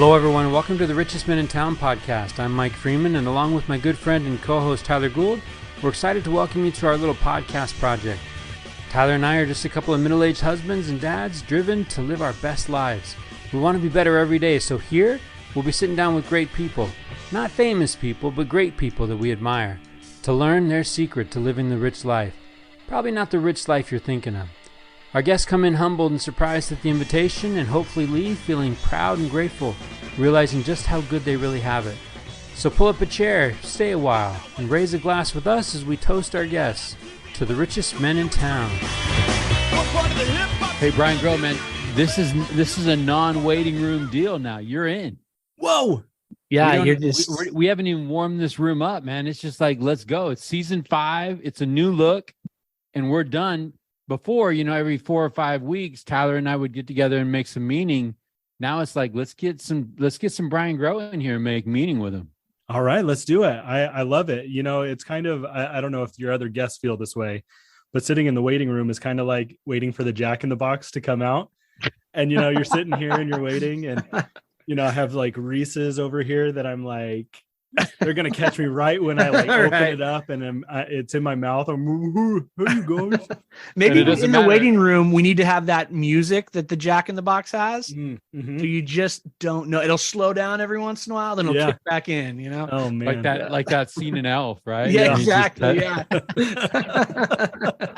Hello, everyone. Welcome to the Richest Men In Town podcast. I'm Mike Freeman, and along with my good friend and co-host Tyler Gould, we're excited to welcome you to our little podcast project. Tyler and I are just a couple of middle-aged husbands and dads driven to live our best lives. We want to be better every day, so here we'll be sitting down with great people. Not famous people, but great people that we admire, to learn their secret to living the rich life. Probably not the rich life you're thinking of. Our guests come in humbled and surprised at the invitation and hopefully leave feeling proud and grateful, realizing just how good they really have it. So pull up a chair, stay a while, and raise a glass with us as we toast our guests to the richest men in town. Hey, Brian Grow, man, this is a non-waiting room deal now. You're in. Whoa. Yeah, we haven't even warmed this room up, man. It's just like, let's go. It's season 5. It's a new look, and we're done. Before, every 4 or 5 weeks, Tyler and I would get together and make some meaning. Now it's like, let's get some Brian Grow in here and make meaning with him. All right, let's do it. I love it. It's kind of, I don't know if your other guests feel this way, but sitting in the waiting room is kind of like waiting for the Jack in the Box to come out. And, you're sitting here and you're waiting. And, I have like Reese's over here that I'm like, they're going to catch me right when I open it up and it's in my mouth. Who you going? Maybe in the waiting room, we need to have that music that the Jack in the Box has. Mm-hmm. So you just don't know. It'll slow down every once in a while, then it'll kick back in, Oh man. Like that scene in Elf, right? Yeah, exactly. Yeah.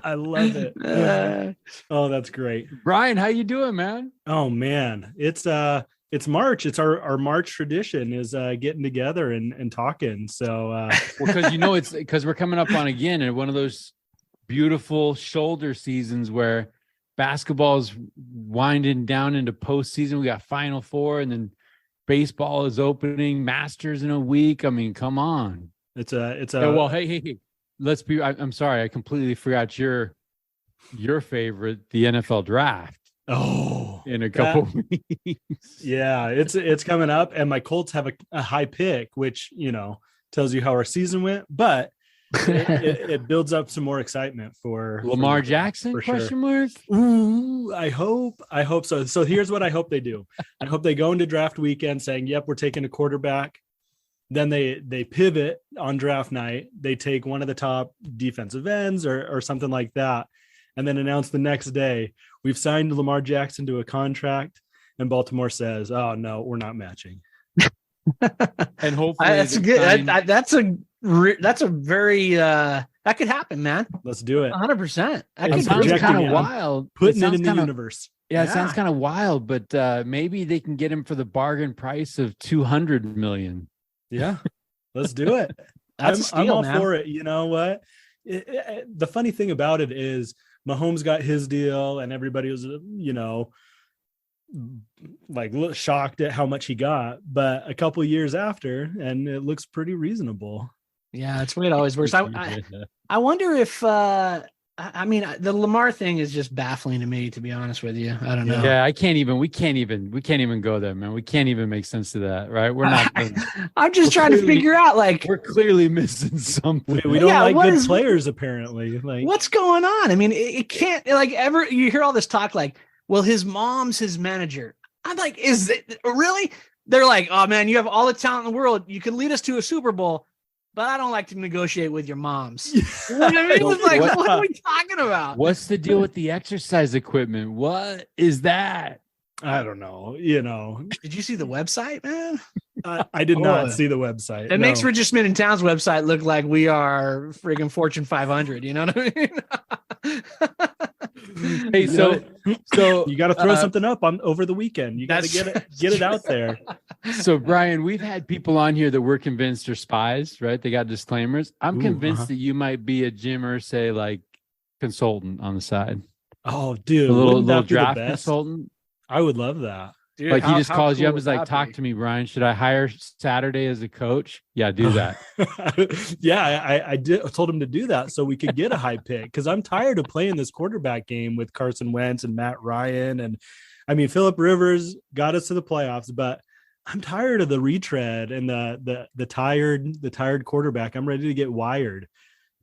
I love it. Oh, that's great. Brian, how you doing, man? Oh man. It's March. It's our March tradition is getting together and talking. So, because it's because we're coming up on again and one of those beautiful shoulder seasons where basketball's winding down into postseason. We got Final Four, and then baseball is opening, Masters in a week. I mean, come on. It's a. Well, hey. Let's be. I'm sorry, I completely forgot your favorite, the NFL draft. Oh, in a couple weeks. Yeah, it's coming up, and my Colts have a high pick, which tells you how our season went, but it builds up some more excitement for Lamar Jackson? Question mark? Ooh, I hope so. So here's what I hope they do. I hope they go into draft weekend saying, "Yep, we're taking a quarterback." Then they pivot on draft night. They take one of the top defensive ends or something like that, and then announce the next day, we've signed Lamar Jackson to a contract, and Baltimore says, "Oh no, we're not matching." And hopefully that's good. That's a very that could happen, man. Let's do it. 100%. It sounds kind of wild. Putting it in the universe. Yeah, it sounds kind of wild, but maybe they can get him for the bargain price of $200 million. Yeah, let's do it. I'm all for it. You know what? The funny thing about it is Mahomes got his deal and everybody was, shocked at how much he got, but a couple years after, and it looks pretty reasonable. Yeah, that's the way it always works. I wonder if, the Lamar thing is just baffling to me, to be honest with you. I don't know. Yeah, we can't even go there, man. We can't even make sense of that, right? We're not. I'm just trying to figure out, we're clearly missing something. We don't like good players, apparently. What's going on? I mean, it can't ever. You hear all this talk well, his mom's his manager. I'm like, is it really? They're like, oh man, you have all the talent in the world. You can lead us to a Super Bowl. But I don't like to negotiate with your moms. You know what I mean? What are we talking about? What's the deal with the exercise equipment? What is that? I don't know. Did you see the website, man? I did not see the website. It makes Richest Men In Town's website look like we are friggin' Fortune 500. You know what I mean? Hey, so you got to throw something up over the weekend. You got to get it out there. So Brian, we've had people on here that we're convinced are spies, right? They got disclaimers. I'm convinced that you might be a gym or say consultant on the side. Oh, dude, a little draft consultant. I would love that. Dude, he just calls you up and is like, talk to me, Brian. Should I hire Saturday as a coach? Yeah, do that. Yeah, I told him to do that so we could get a high pick because I'm tired of playing this quarterback game with Carson Wentz and Matt Ryan. And I mean, Phillip Rivers got us to the playoffs, but I'm tired of the retread and the tired quarterback. I'm ready to get wired,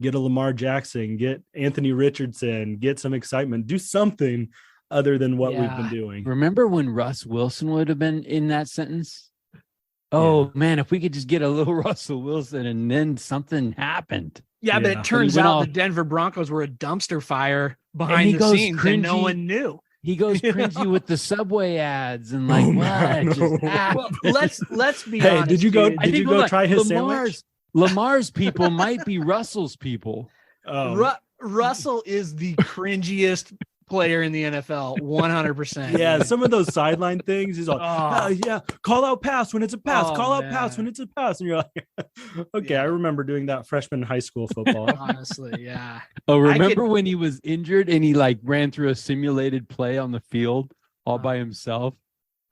get a Lamar Jackson, get Anthony Richardson, get some excitement, do something other than what we've been doing. Remember when Russ Wilson would have been in that sentence? Oh man, if we could just get a little Russell Wilson, and then something happened. Yeah, but Yeah. it turns went out all- the Denver Broncos were a dumpster fire behind he the goes scenes, and no cringy. one knew. He goes You cringy know? with the Subway ads and like, Oh, what man, just no. happened? Well, let's be Hey, honest. did you go? dude. Did you go try his sandwich? Lamar's people might be Russell's people. Russell is the cringiest player in the NFL, 100%. Yeah, some of those sideline things. He's like, yeah, call out pass when it's a pass. Oh, Call out man. pass when it's a pass. And you're like, okay, Yeah. I remember doing that freshman high school football. Honestly, yeah. Oh, remember when he was injured and he like ran through a simulated play on the field all by himself?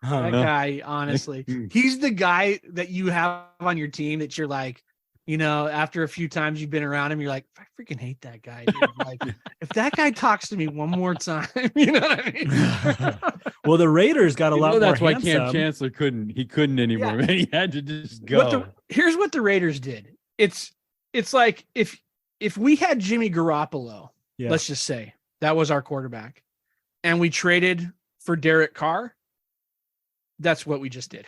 That guy, honestly, he's the guy that you have on your team that you're like, you know, after a few times you've been around him, you're like, I freaking hate that guy. Dude. Like, if that guy talks to me one more time, you know what I mean? Well, the Raiders got a lot more That's why handsome. Cam Chancellor couldn't anymore. Yeah. Man. He had to just go. Here's what the Raiders did. It's like if we had Jimmy Garoppolo, Yeah. let's just say that was our quarterback, and we traded for Derek Carr, that's what we just did.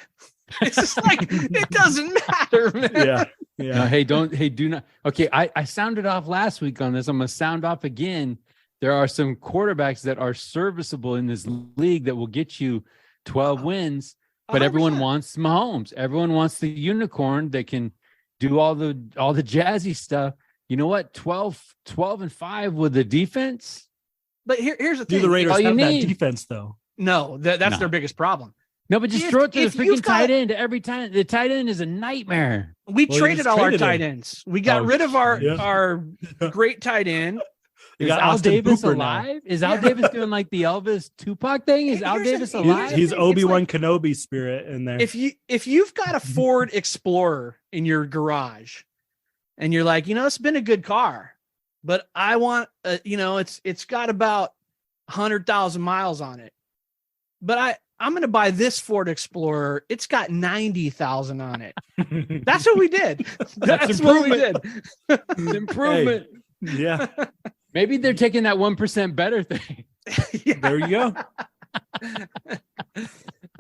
It's just like, it doesn't matter, man. Yeah. No, Yeah. do not. Okay, I sounded off last week on this. I'm going to sound off again. There are some quarterbacks that are serviceable in this league that will get you 12 wins, but everyone 100%. wants Mahomes. Everyone wants the unicorn that can do all the jazzy stuff. You know what? 12-5 with the defense. But here's the Do thing. the Raiders all you have that need. defense though? No, that's No. their biggest problem. No, but just If- throw it to if the you've freaking got tight end every time. The tight end is a nightmare. We Well, you traded just all our traded tight him. ends. We got Oh, rid of our yeah. our great tight end. You Is got Al Austin Davis Hooper now. alive? Is Al Davis doing like the Elvis Tupac thing? Is Al Here's the- Davis here's alive? the He's thing. Obi-Wan It's Kenobi spirit in there. if you've got a Ford Explorer in your garage, and you're like, you know, it's been a good car, but I want, you know, it's got about 100,000 miles on it, but I'm going to buy this Ford Explorer. It's got 90,000 on it. That's what we did. That's what we did. Improvement. Yeah, Maybe they're taking that 1% better thing. Yeah. there you go.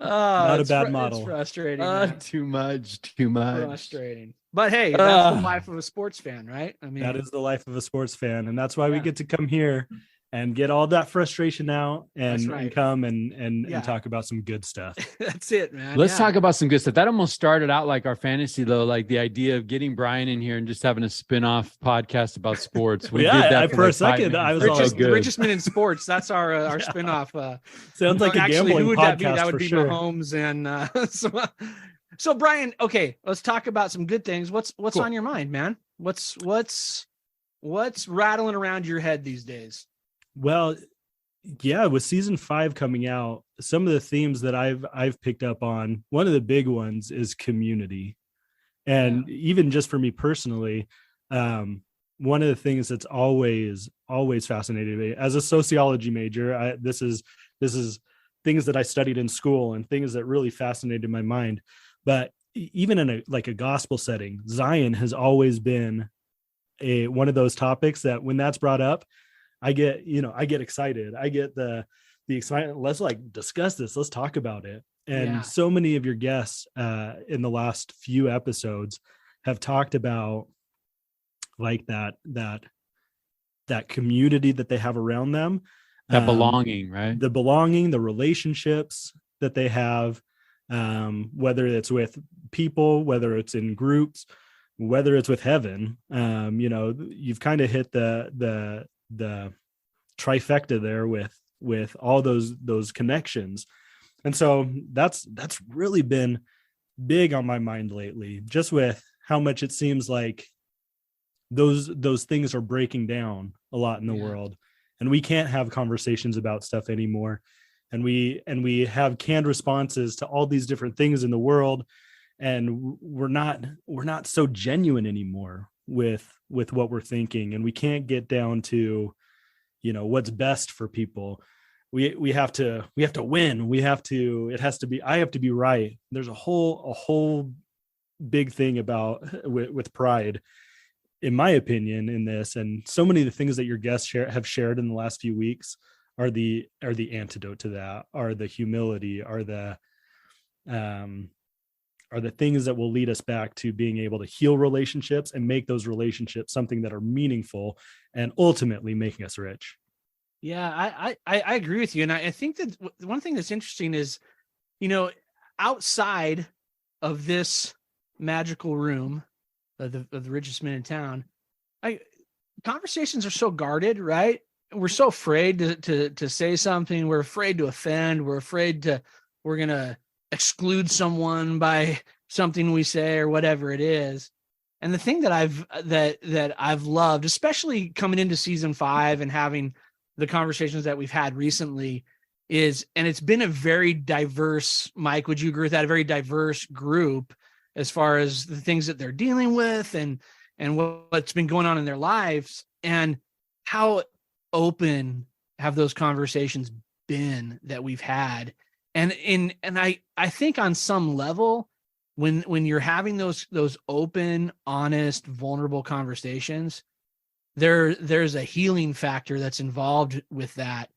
Not a bad model. It's frustrating. man. Too much. Frustrating. But hey, that's the life of a sports fan, right? I mean, That is the life of a sports fan, and that's why we Yeah. get to come here and get all that frustration out That's and, right. and come and Yeah. talk about some good stuff. that's it, man. Let's Yeah. talk about some good stuff. That almost started out like our fantasy, though, like the idea of getting Brian in here and just having a spin-off podcast about sports. We Yeah, did that for a 5 second, minutes. I was It all so Richest, good. Richest Men in Sports. That's our spinoff. Sounds like a actually, gambling who would podcast that be? That would for be sure. Mahomes and so Brian. Okay, let's talk about some good things. What's Cool. on your mind, man? What's rattling around your head these days? Well, yeah, with season 5 coming out, some of the themes that I've picked up on, one of the big ones is community. And even just for me personally, one of the things that's always fascinated me as a sociology major, this is things that I studied in school and things that really fascinated my mind. But even in a gospel setting, Zion has always been one of those topics that when that's brought up, I get excited. I get the excitement. Let's discuss this. Let's talk about it. And so many of your guests in the last few episodes have talked about like that community that they have around them, That belonging, right? the belonging, the relationships that they have, whether it's with people, whether it's in groups, whether it's with heaven. You've kind of hit the trifecta there with all those connections. And so that's really been big on my mind lately, just with how much it seems like those things are breaking down a lot in the world, and we can't have conversations about stuff anymore. And we have canned responses to all these different things in the world, and we're not so genuine anymore with what we're thinking, and we can't get down to what's best for people. We have to win. I have to be right. There's a whole big thing about with pride, in my opinion, in this. And so many of the things that your guests have shared in the last few weeks are the antidote to that, are the humility, are the are the things that will lead us back to being able to heal relationships and make those relationships something that are meaningful and ultimately making us rich. Yeah, I agree with you. And I think that one thing that's interesting is, outside of this magical room of the richest men in town, conversations are so guarded, right? We're so afraid to say something. We're afraid to offend. We're going to exclude someone by something we say or whatever it is. And the thing that I've loved, especially coming into season 5 and having the conversations that we've had recently, and it's been a very diverse, Mike, would you agree with that? A very diverse group as far as the things that they're dealing with and what's been going on in their lives, and how open have those conversations been that we've had. And I think on some level, when you're having those open, honest, vulnerable conversations, there's a healing factor that's involved with that,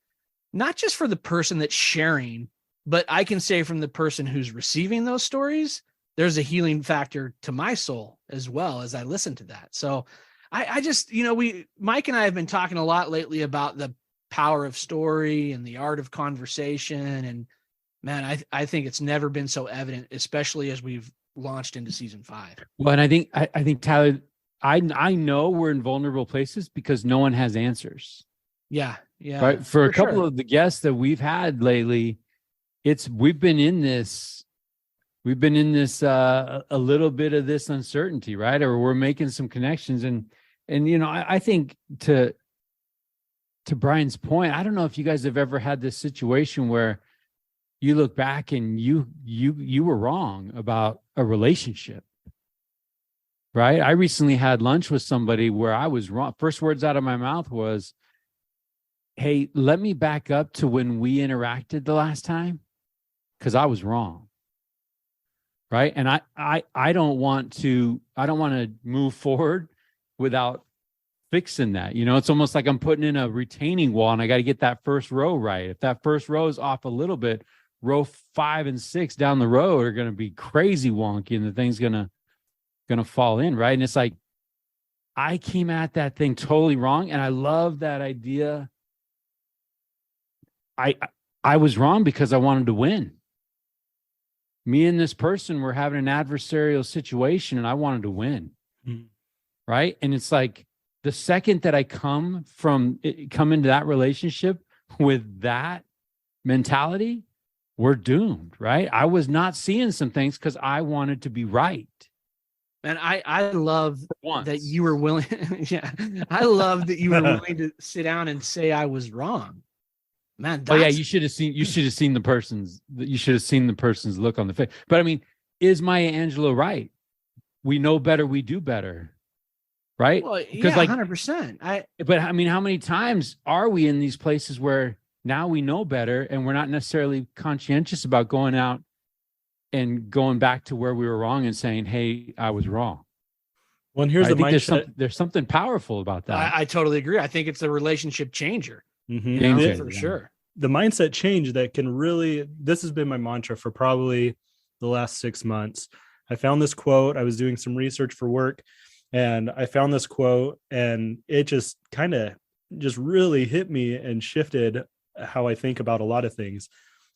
not just for the person that's sharing, but I can say from the person who's receiving those stories, there's a healing factor to my soul as well as I listen to that. So I just, Mike and I have been talking a lot lately about the power of story and the art of conversation. And man, I think it's never been so evident, especially as we've launched into season 5. Well, and I think Tyler, I know we're in vulnerable places because no one has answers. Yeah. Right. For a couple of the guests that we've had lately, we've been in this a little bit of this uncertainty, right? Or we're making some connections, and I think to Brian's point, I don't know if you guys have ever had this situation where you look back and you were wrong about a relationship, right? I recently had lunch with somebody where I was wrong. First words out of my mouth was, "Hey, let me back up to when we interacted the last time, because I was wrong." Right. And I don't want to move forward without fixing that. It's almost like I'm putting in a retaining wall and I got to get that first row right. If that first row is off a little bit, row 5 and 6 down the road are going to be crazy wonky and the thing's going to fall in. Right. And it's like, I came at that thing totally wrong. And I love that idea. I was wrong because I wanted to win. Me and this person were having an adversarial situation and I wanted to win. Mm-hmm. Right. And it's like the second that I come into that relationship with that mentality, we're doomed. Right. I was not seeing some things because I wanted to be right. And I love that you were willing. Yeah. I love that you were willing to sit down and say I was wrong. Man, oh yeah, you should have seen the person's look on the face. But I mean, is Maya Angelou right? We know better, we do better, right? Well, yeah, 100%. But I mean, how many times are we in these places where now we know better and we're not necessarily conscientious about going out and going back to where we were wrong and saying, "Hey, I was wrong." Well, and here's the mindset. There's something powerful about that. I totally agree. I think it's a relationship changer. Mm-hmm. For sure. The mindset change that can really, this has been my mantra for probably the last 6 months. I found this quote. I was doing some research for work and I found this quote and it just kind of just really hit me and shifted how I think about a lot of things.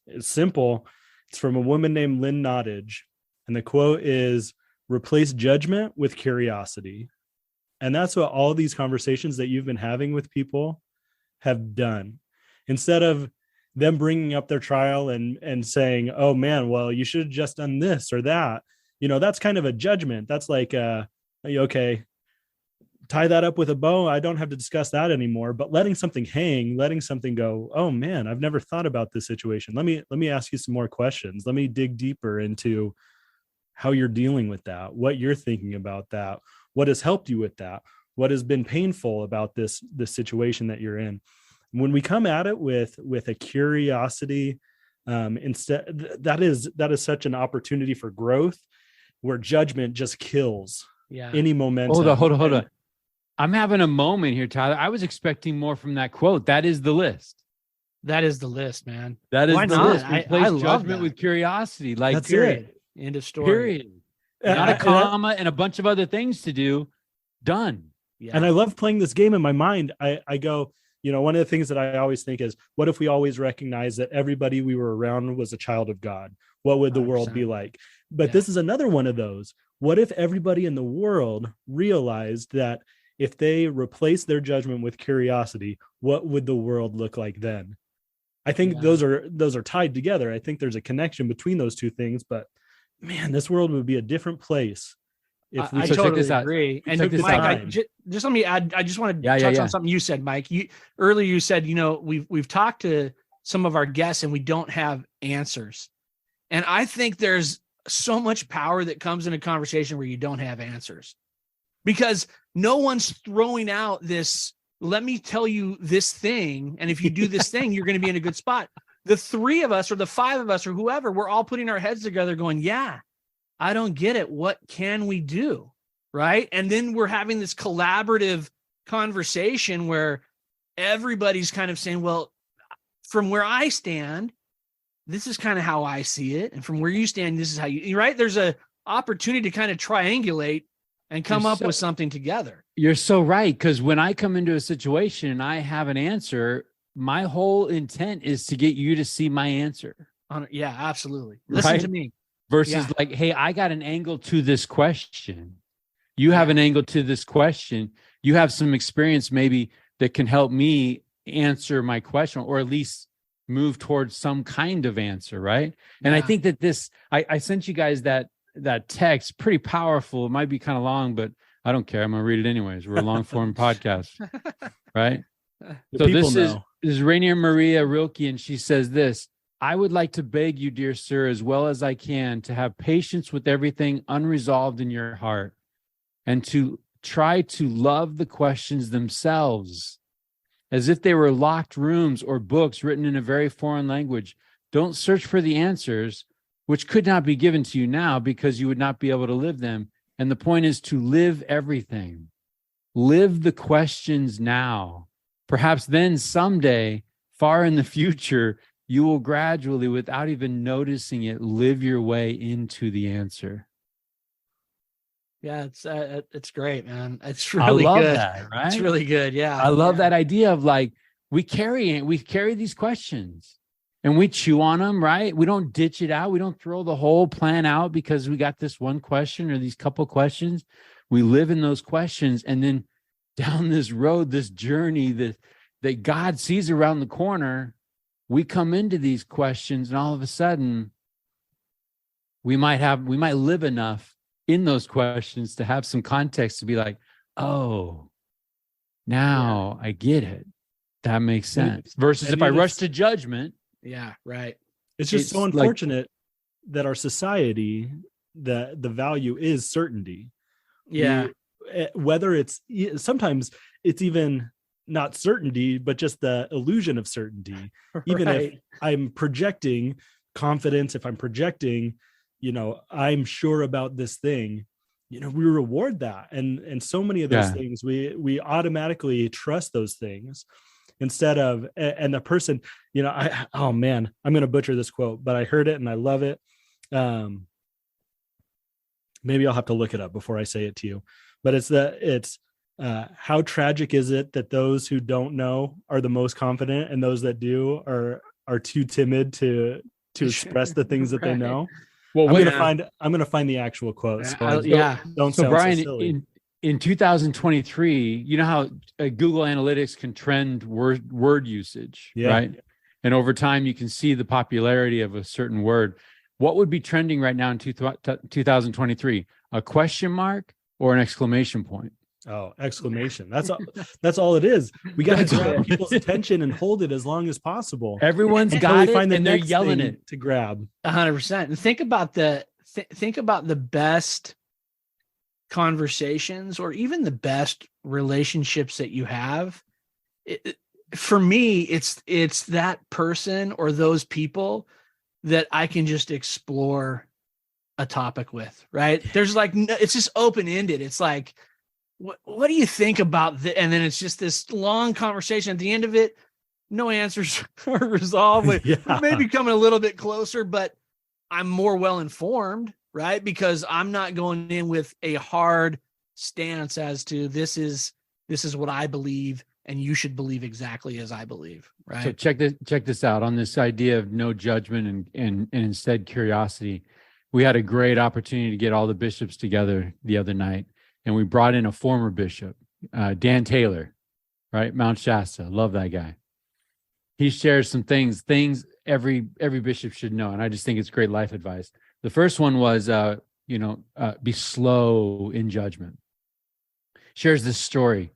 It's simple. It's from a woman named Lynn Nottage. And the quote is, "Replace judgment with curiosity." And that's what all these conversations that you've been having with people have done. Instead of them bringing up their trial and saying, "Oh man, well, you should have just done this or that." That's kind of a judgment. That's like, okay, tie that up with a bow. I don't have to discuss that anymore. But letting something hang, letting something go, "Oh man, I've never thought about this situation. Let me ask you some more questions. Let me dig deeper into how you're dealing with that, what you're thinking about that, what has helped you with that, what has been painful about this situation that you're in." When we come at it with a curiosity, instead, that is such an opportunity for growth, where judgment just kills any momentum. Hold on. I'm having a moment here, Tyler. I was expecting more from that quote. That is the list. That is the list, man. That is Why the not? list. Replace I love judgment that. with curiosity. Like, that's it. End of story. Period. Not a comma and a bunch of other things to do. Done. Yeah. And I love playing this game in my mind. I go, one of the things that I always think is, what if we always recognize that everybody we were around was a child of God? What would the 100%. World be like? But this is another one of those. What if everybody in the world realized that if they replace their judgment with curiosity, what would the world look like then? I think those are tied together. I think there's a connection between those two things, but man, this world would be a different place. If we I totally agree. And Mike, just let me add, I just want to touch on something you said, Mike. Earlier you said, we've talked to some of our guests and we don't have answers. And I think there's so much power that comes in a conversation where you don't have answers, because no one's throwing out this, let me tell you this thing. And if you do this thing, you're going to be in a good spot. The three of us or the five of us or whoever, we're all putting our heads together going, yeah, I don't get it. What can we do? Right. And then we're having this collaborative conversation where everybody's kind of saying, well, from where I stand, this is kind of how I see it. And from where you stand, this is how you, right? There's a opportunity to kind of triangulate and come up with something together. You're so right. Because when I come into a situation and I have an answer, my whole intent is to get you to see my answer. Yeah, absolutely. Listen to me. Versus like, hey, I got an angle to this question. You have an angle to this question. You have some experience maybe that can help me answer my question, or at least move towards some kind of answer, right? And I think that this, I sent you guys that text, pretty powerful. It might be kind of long, but I don't care. I'm going to read it anyways. We're a long form podcast, right? So this is Rainier Maria Rilke, and she says this: I would like to beg you, dear sir, as well as I can, to have patience with everything unresolved in your heart, and to try to love the questions themselves as if they were locked rooms or books written in a very foreign language. Don't search for the answers, which could not be given to you now because you would not be able to live them. And the point is to live everything. Live the questions now. Perhaps then someday, far in the future, you will gradually, without even noticing it, live your way into the answer. Yeah, it's great, man. It's really good. I love that, right? It's really good. Yeah. I love that idea of like, we carry these questions and we chew on them, right? We don't ditch it out. We don't throw the whole plan out because we got this one question or these couple questions. We live in those questions, and then down this road, this journey that God sees around the corner, we come into these questions, and all of a sudden we might live enough in those questions to have some context to be like, oh, now I get it. That makes sense. Versus if I rush to judgment. Yeah, right. It's just so unfortunate that our society, the value is certainty. Yeah. Whether it's, sometimes it's even not certainty, but just the illusion of certainty. Even if I'm projecting confidence, if I'm projecting, I'm sure about this thing, we reward that. And so many of those things, we automatically trust those things instead of, and the person, oh man, I'm going to butcher this quote, but I heard it and I love it. Maybe I'll have to look it up before I say it to you, but it's how tragic is it that those who don't know are the most confident, and those that do are too timid to express the things that they know. Well, I'm going to find the actual quote. Don't sound Brian, so silly. In 2023, you know how Google Analytics can trend word usage, right? And over time, you can see the popularity of a certain word. What would be trending right now in 2023? A question mark or an exclamation point? Oh, exclamation. That's all it is. We got to grab people's attention and hold it as long as possible. Everyone's got it, and they're yelling it to grab. 100%. And think about the best conversations, or even the best relationships that you have. For me, it's that person or those people that I can just explore a topic with, right? There's it's just open-ended. It's like, what do you think about this? And then it's just this long conversation. At the end of it, no answers are resolved. We may be coming a little bit closer, but I'm more well-informed, right? Because I'm not going in with a hard stance as to this is what I believe, and you should believe exactly as I believe, right? So check this out on this idea of no judgment and instead curiosity. We had a great opportunity to get all the bishops together the other night, and we brought in a former bishop, Dan Taylor, right? Mount Shasta. Love that guy. He shares some things every bishop should know, and I just think it's great life advice. The first one was, be slow in judgment. Shares this story.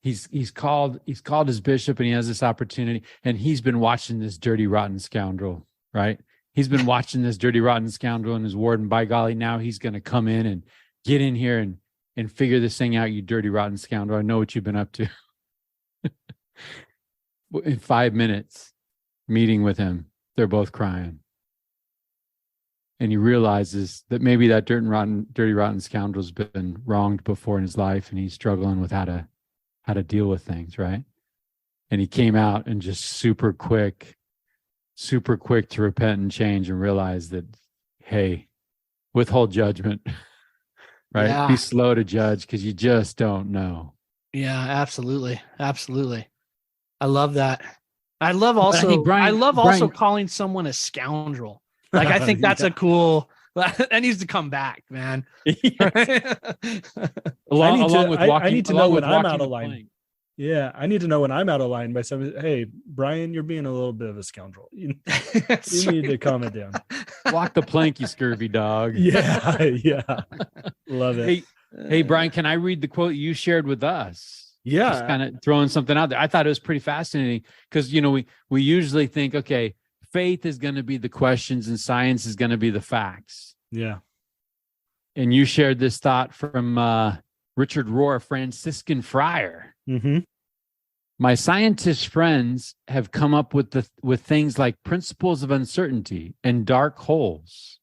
He's called his bishop, and he has this opportunity, and he's been watching this dirty, rotten scoundrel, right? He's been watching this dirty, rotten scoundrel in his ward, and by golly, now he's going to come in and get in here and figure this thing out, you dirty, rotten scoundrel. I know what you've been up to. In 5 minutes, meeting with him, they're both crying. And he realizes that maybe that dirty, rotten scoundrel's been wronged before in his life, and he's struggling with how to deal with things, right? And he came out and just super quick to repent and change and realize that, hey, withhold judgment, right? Yeah. Be slow to judge because you just don't know. Yeah, absolutely. Absolutely. I love that. I love also, Hey, Brian, calling someone a scoundrel. Like, I think that's a cool, that needs to come back, man. along with walking, I need to know when I'm out the of line. plank. Yeah, I need to know when I'm out of line by saying, hey, Brian, you're being a little bit of a scoundrel. You need to calm it down. Walk the plank, you scurvy dog. Yeah. Love it. Hey, Brian, can I read the quote you shared with us? Yeah. Just kind of throwing something out there. I thought it was pretty fascinating because, we usually think, okay, faith is going to be the questions and science is going to be the facts. Yeah. And you shared this thought from Richard Rohr, Franciscan friar. Mm-hmm. My scientist friends have come up with things like principles of uncertainty and dark holes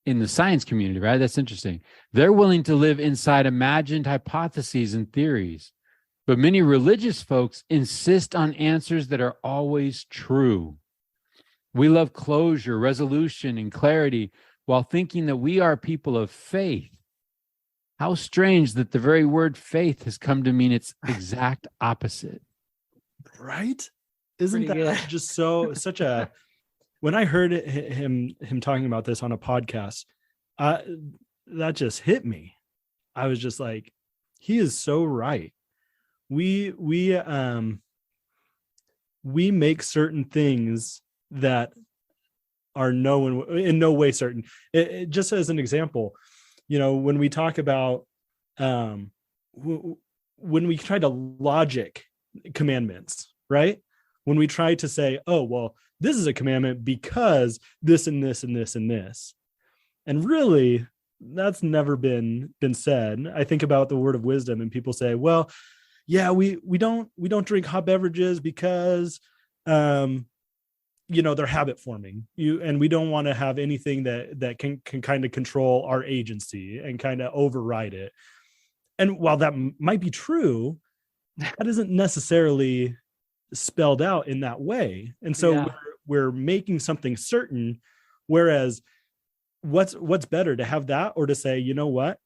in the science community, right? That's interesting. They're willing to live inside imagined hypotheses and theories, but many religious folks insist on answers that are always true. We love closure, resolution, and clarity while thinking that we are people of faith. How strange that the very word faith has come to mean its exact opposite. Right? Isn't Pretty that good. just such a, when I heard him talking about this on a podcast, that just hit me. I was just like, he is so right. We make certain things that are in no way certain. It just as an example, when we talk about when we try to logic commandments, right? When we try to say, oh, well, this is a commandment because this and this and this and this. And really, that's never been said. I think about the word of wisdom and people say, well, yeah, we don't drink hot beverages because they're habit forming. And we don't want to have anything that can kind of control our agency and kind of override it. And while that might be true, that isn't necessarily spelled out in that way. And so we're making something certain, whereas what's better, to have that or to say, you know what?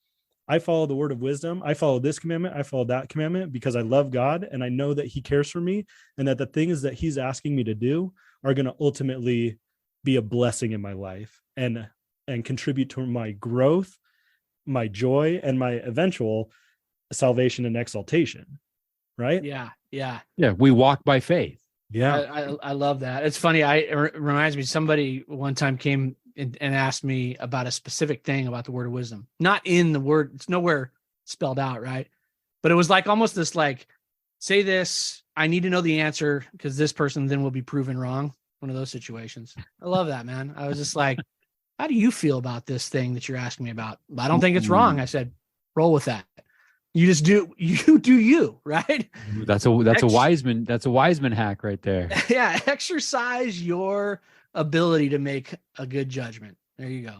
I follow the word of wisdom. I follow this commandment. I follow that commandment because I love God and I know that he cares for me and that the things that he's asking me to do are going to ultimately be a blessing in my life and contribute to my growth, my joy, and my eventual salvation and exaltation. Right? Yeah. We walk by faith. Yeah. I love that. It's funny. It reminds me, somebody one time came and asked me about a specific thing about the word of wisdom, not in the word. It's nowhere spelled out. Right. But it was like almost this, like, say this, I need to know the answer because this person then will be proven wrong. One of those situations. I love that, man. I was just like, how do you feel about this thing that you're asking me about? I don't think it's wrong. I said, roll with that. You just do you, right? That's a Wiseman hack right there. Yeah. Exercise your ability to make a good judgment. There you go.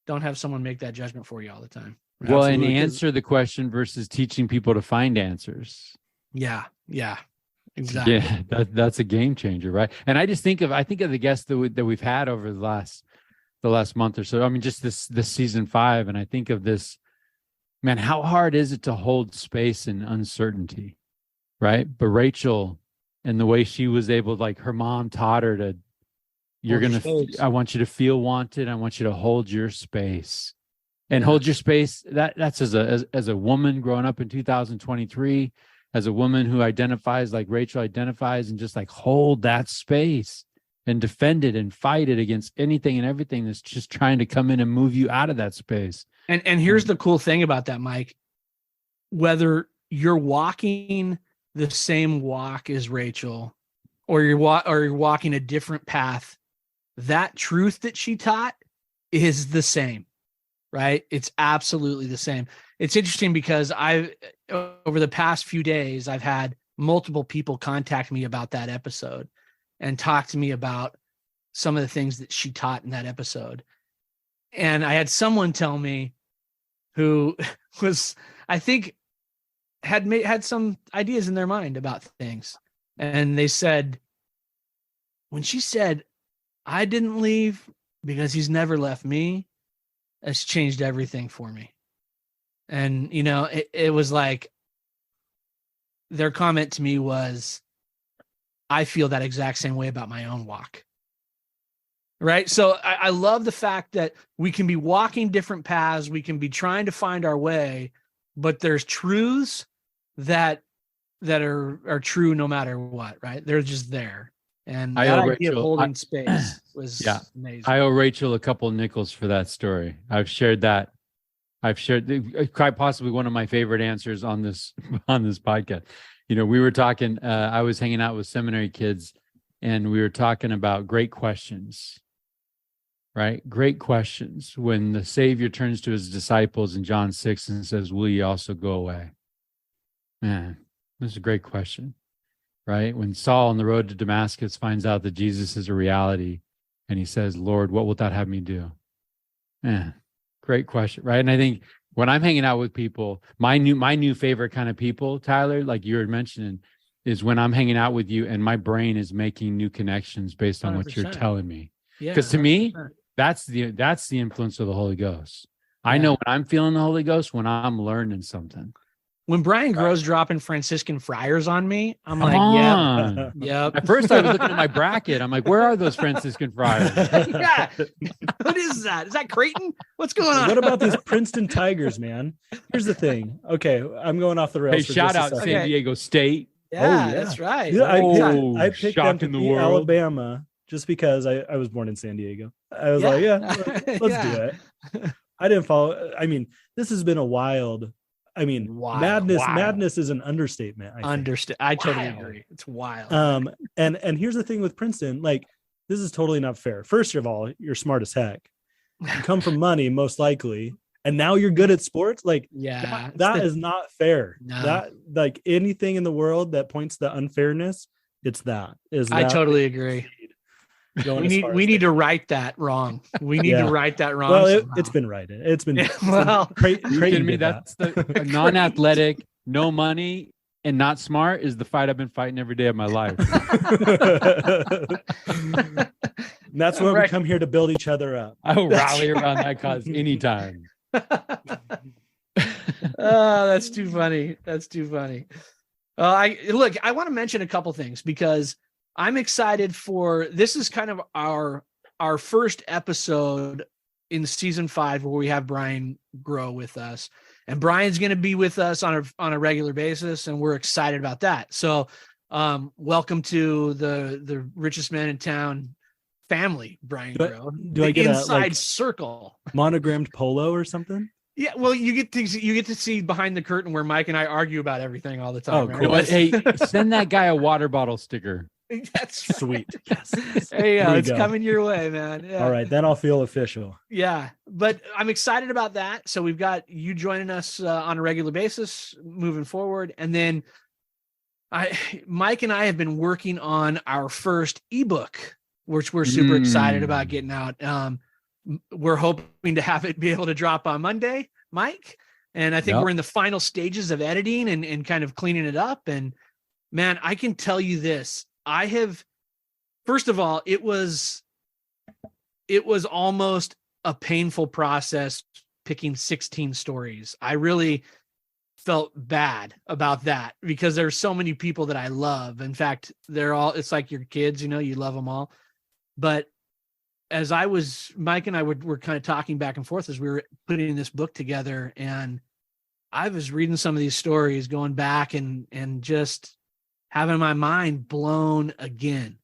Don't have someone make that judgment for you all the time. Right? Well, Absolutely. and answer the question versus teaching people to find answers. Yeah. Exactly. Yeah, that's a game changer, right? And I think of the guests that we've had over the last the last month or so. I mean, just this season 5. And I think of this, man, how hard is it to hold space in uncertainty? Right. But Rachel, and the way she was able, like her mom taught her to, I want you to feel wanted. I want you to hold your space and hold your space. That's as a woman growing up in 2023, as a woman who identifies like Rachel identifies, and just like hold that space and defend it and fight it against anything and everything that's just trying to come in and move you out of that space. And here's the cool thing about that, Mike, whether you're walking the same walk as Rachel, or you're walking a different path, that truth that she taught is the same, right? It's absolutely the same. It's interesting because over the past few days, I've had multiple people contact me about that episode and talk to me about some of the things that she taught in that episode. And I had someone tell me who was, I think, had some ideas in their mind about things. And they said, when she said, I didn't leave because he's never left me, it's changed everything for me. And, you know, it was like, their comment to me was, I feel that exact same way about my own walk. Right. So I love the fact that we can be walking different paths. We can be trying to find our way, but there's truths that are true no matter what, right? They're just there. And that idea of holding space was amazing. I owe Rachel a couple of nickels for that story. I've shared quite possibly one of my favorite answers on this podcast. You know, we were talking, I was hanging out with seminary kids, and we were talking about great questions, right? Great questions. When the Savior turns to his disciples in John 6 and says, will ye also go away? Man, this is a great question, right? When Saul on the road to Damascus finds out that Jesus is a reality, and he says, Lord, what wilt thou have me do? Man, great question, right? And I think when I'm hanging out with people, my new favorite kind of people, Tyler, like you were mentioning, is when I'm hanging out with you and my brain is making new connections based on 100%. What you're telling me. Because to me, that's the influence of the Holy Ghost. I know when I'm feeling the Holy Ghost, when I'm learning something. When Brian Grove's dropping Franciscan friars on me, I'm like, yep. At first, I was looking at my bracket. I'm like, where are those Franciscan friars? Yeah. What is that? Is that Creighton? What's going on? What about these Princeton Tigers, man? Here's the thing. Okay, I'm going off the rails. Hey, shout out San Diego State. Yeah, that's right. Yeah, I picked them to beat Alabama just because I was born in San Diego. I was like, let's do it. I didn't follow. I mean, this has been a wild. I mean, madness is an understatement. I totally agree. It's wild. And here's the thing with Princeton, like, this is totally not fair. First of all, you're smart as heck. You come from money, most likely, and now you're good at sports. Like, that is not fair. No. That, like, anything in the world that points to unfairness, I totally agree. We need to right that wrong. We need to right that wrong. Well, it's been righted. It's been Creighton me. That's the non-athletic, no money, and not smart is the fight I've been fighting every day of my life. That's why we come here to build each other up. I will rally around that cause anytime. Oh, that's too funny. That's too funny. I want to mention a couple things because I'm excited for, this is kind of our first episode in season 5 where we have Brian grow with us, and Brian's going to be with us on a regular basis. And we're excited about that. So, welcome to the Richest Men in Town family, Brian Grow. Do I get inside circle monogrammed polo or something? Yeah, well, you get to see behind the curtain where Mike and I argue about everything all the time. Oh, right? cool. Hey, send that guy a water bottle sticker. That's right. Sweet. Yes. Hey, it's coming your way, man. Yeah. All right, then I'll feel official. Yeah, but I'm excited about that. So we've got you joining us on a regular basis moving forward, and then Mike and I have been working on our first ebook, which we're super excited about getting out. We're hoping to have it be able to drop on Monday, Mike, and I think we're in the final stages of editing and kind of cleaning it up. And man, I can tell you this. First of all, it was it was almost a painful process picking 16 stories. I really felt bad about that because there's so many people that I love. In fact, it's like your kids, you love them all. But as Mike and I were kind of talking back and forth as we were putting this book together, and I was reading some of these stories, going back and just having my mind blown again.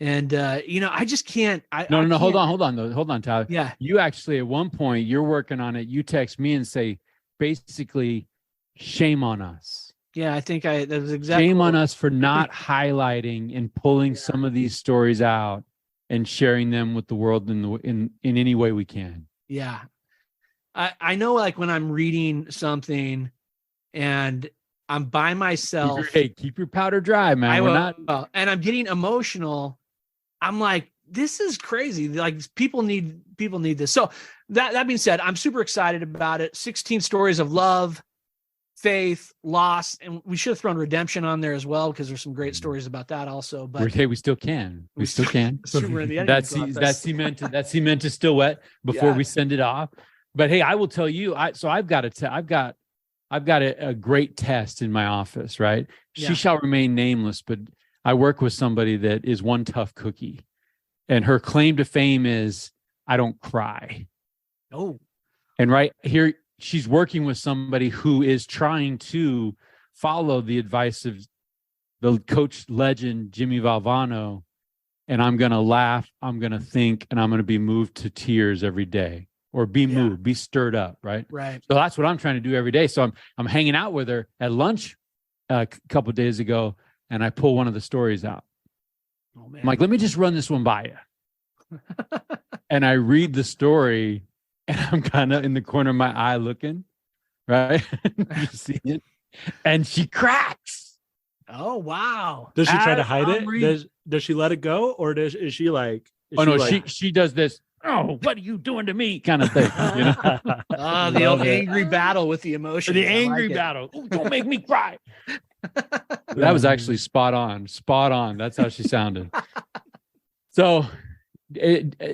And, I just can't. No. Hold on, Tyler. Yeah. You actually, at one point, you're working on it. You text me and say, basically, shame on us. Yeah, I think that was exactly. Shame on us for not highlighting and pulling some of these stories out and sharing them with the world in any way we can. Yeah. I know, like, when I'm reading something and I'm by myself. Keep your powder dry, man. And I'm getting emotional. I'm like, this is crazy. Like, people need this. So that being said, I'm super excited about it. 16 stories of love, faith, loss, and we should have thrown redemption on there as well, because there's some great stories about that also. But we still can. We still can. That cement is still wet before we send it off. But hey, I will tell you. I've got a great test in my office. Right, she shall remain nameless, but I work with somebody that is one tough cookie, and her claim to fame is I don't cry. Oh, and right here, she's working with somebody who is trying to follow the advice of the coach legend, Jimmy Valvano. And I'm going to laugh, I'm going to think, and I'm going to be moved to tears every day, or be moved, be stirred up. Right. Right. So that's what I'm trying to do every day. So I'm hanging out with her at lunch a couple of days ago, and I pull one of the stories out. Oh, man. I'm like, let me just run this one by you. And I read the story, and I'm kind of in the corner of my eye looking, right? You see it? And she cracks. Oh, wow. Does she try to hide it? Does she let it go? Or is she like... She does this, oh, what are you doing to me? Kind of thing. The old angry battle with the emotion. The angry battle. Oh, don't make me cry. That was actually spot on. That's how she sounded. So...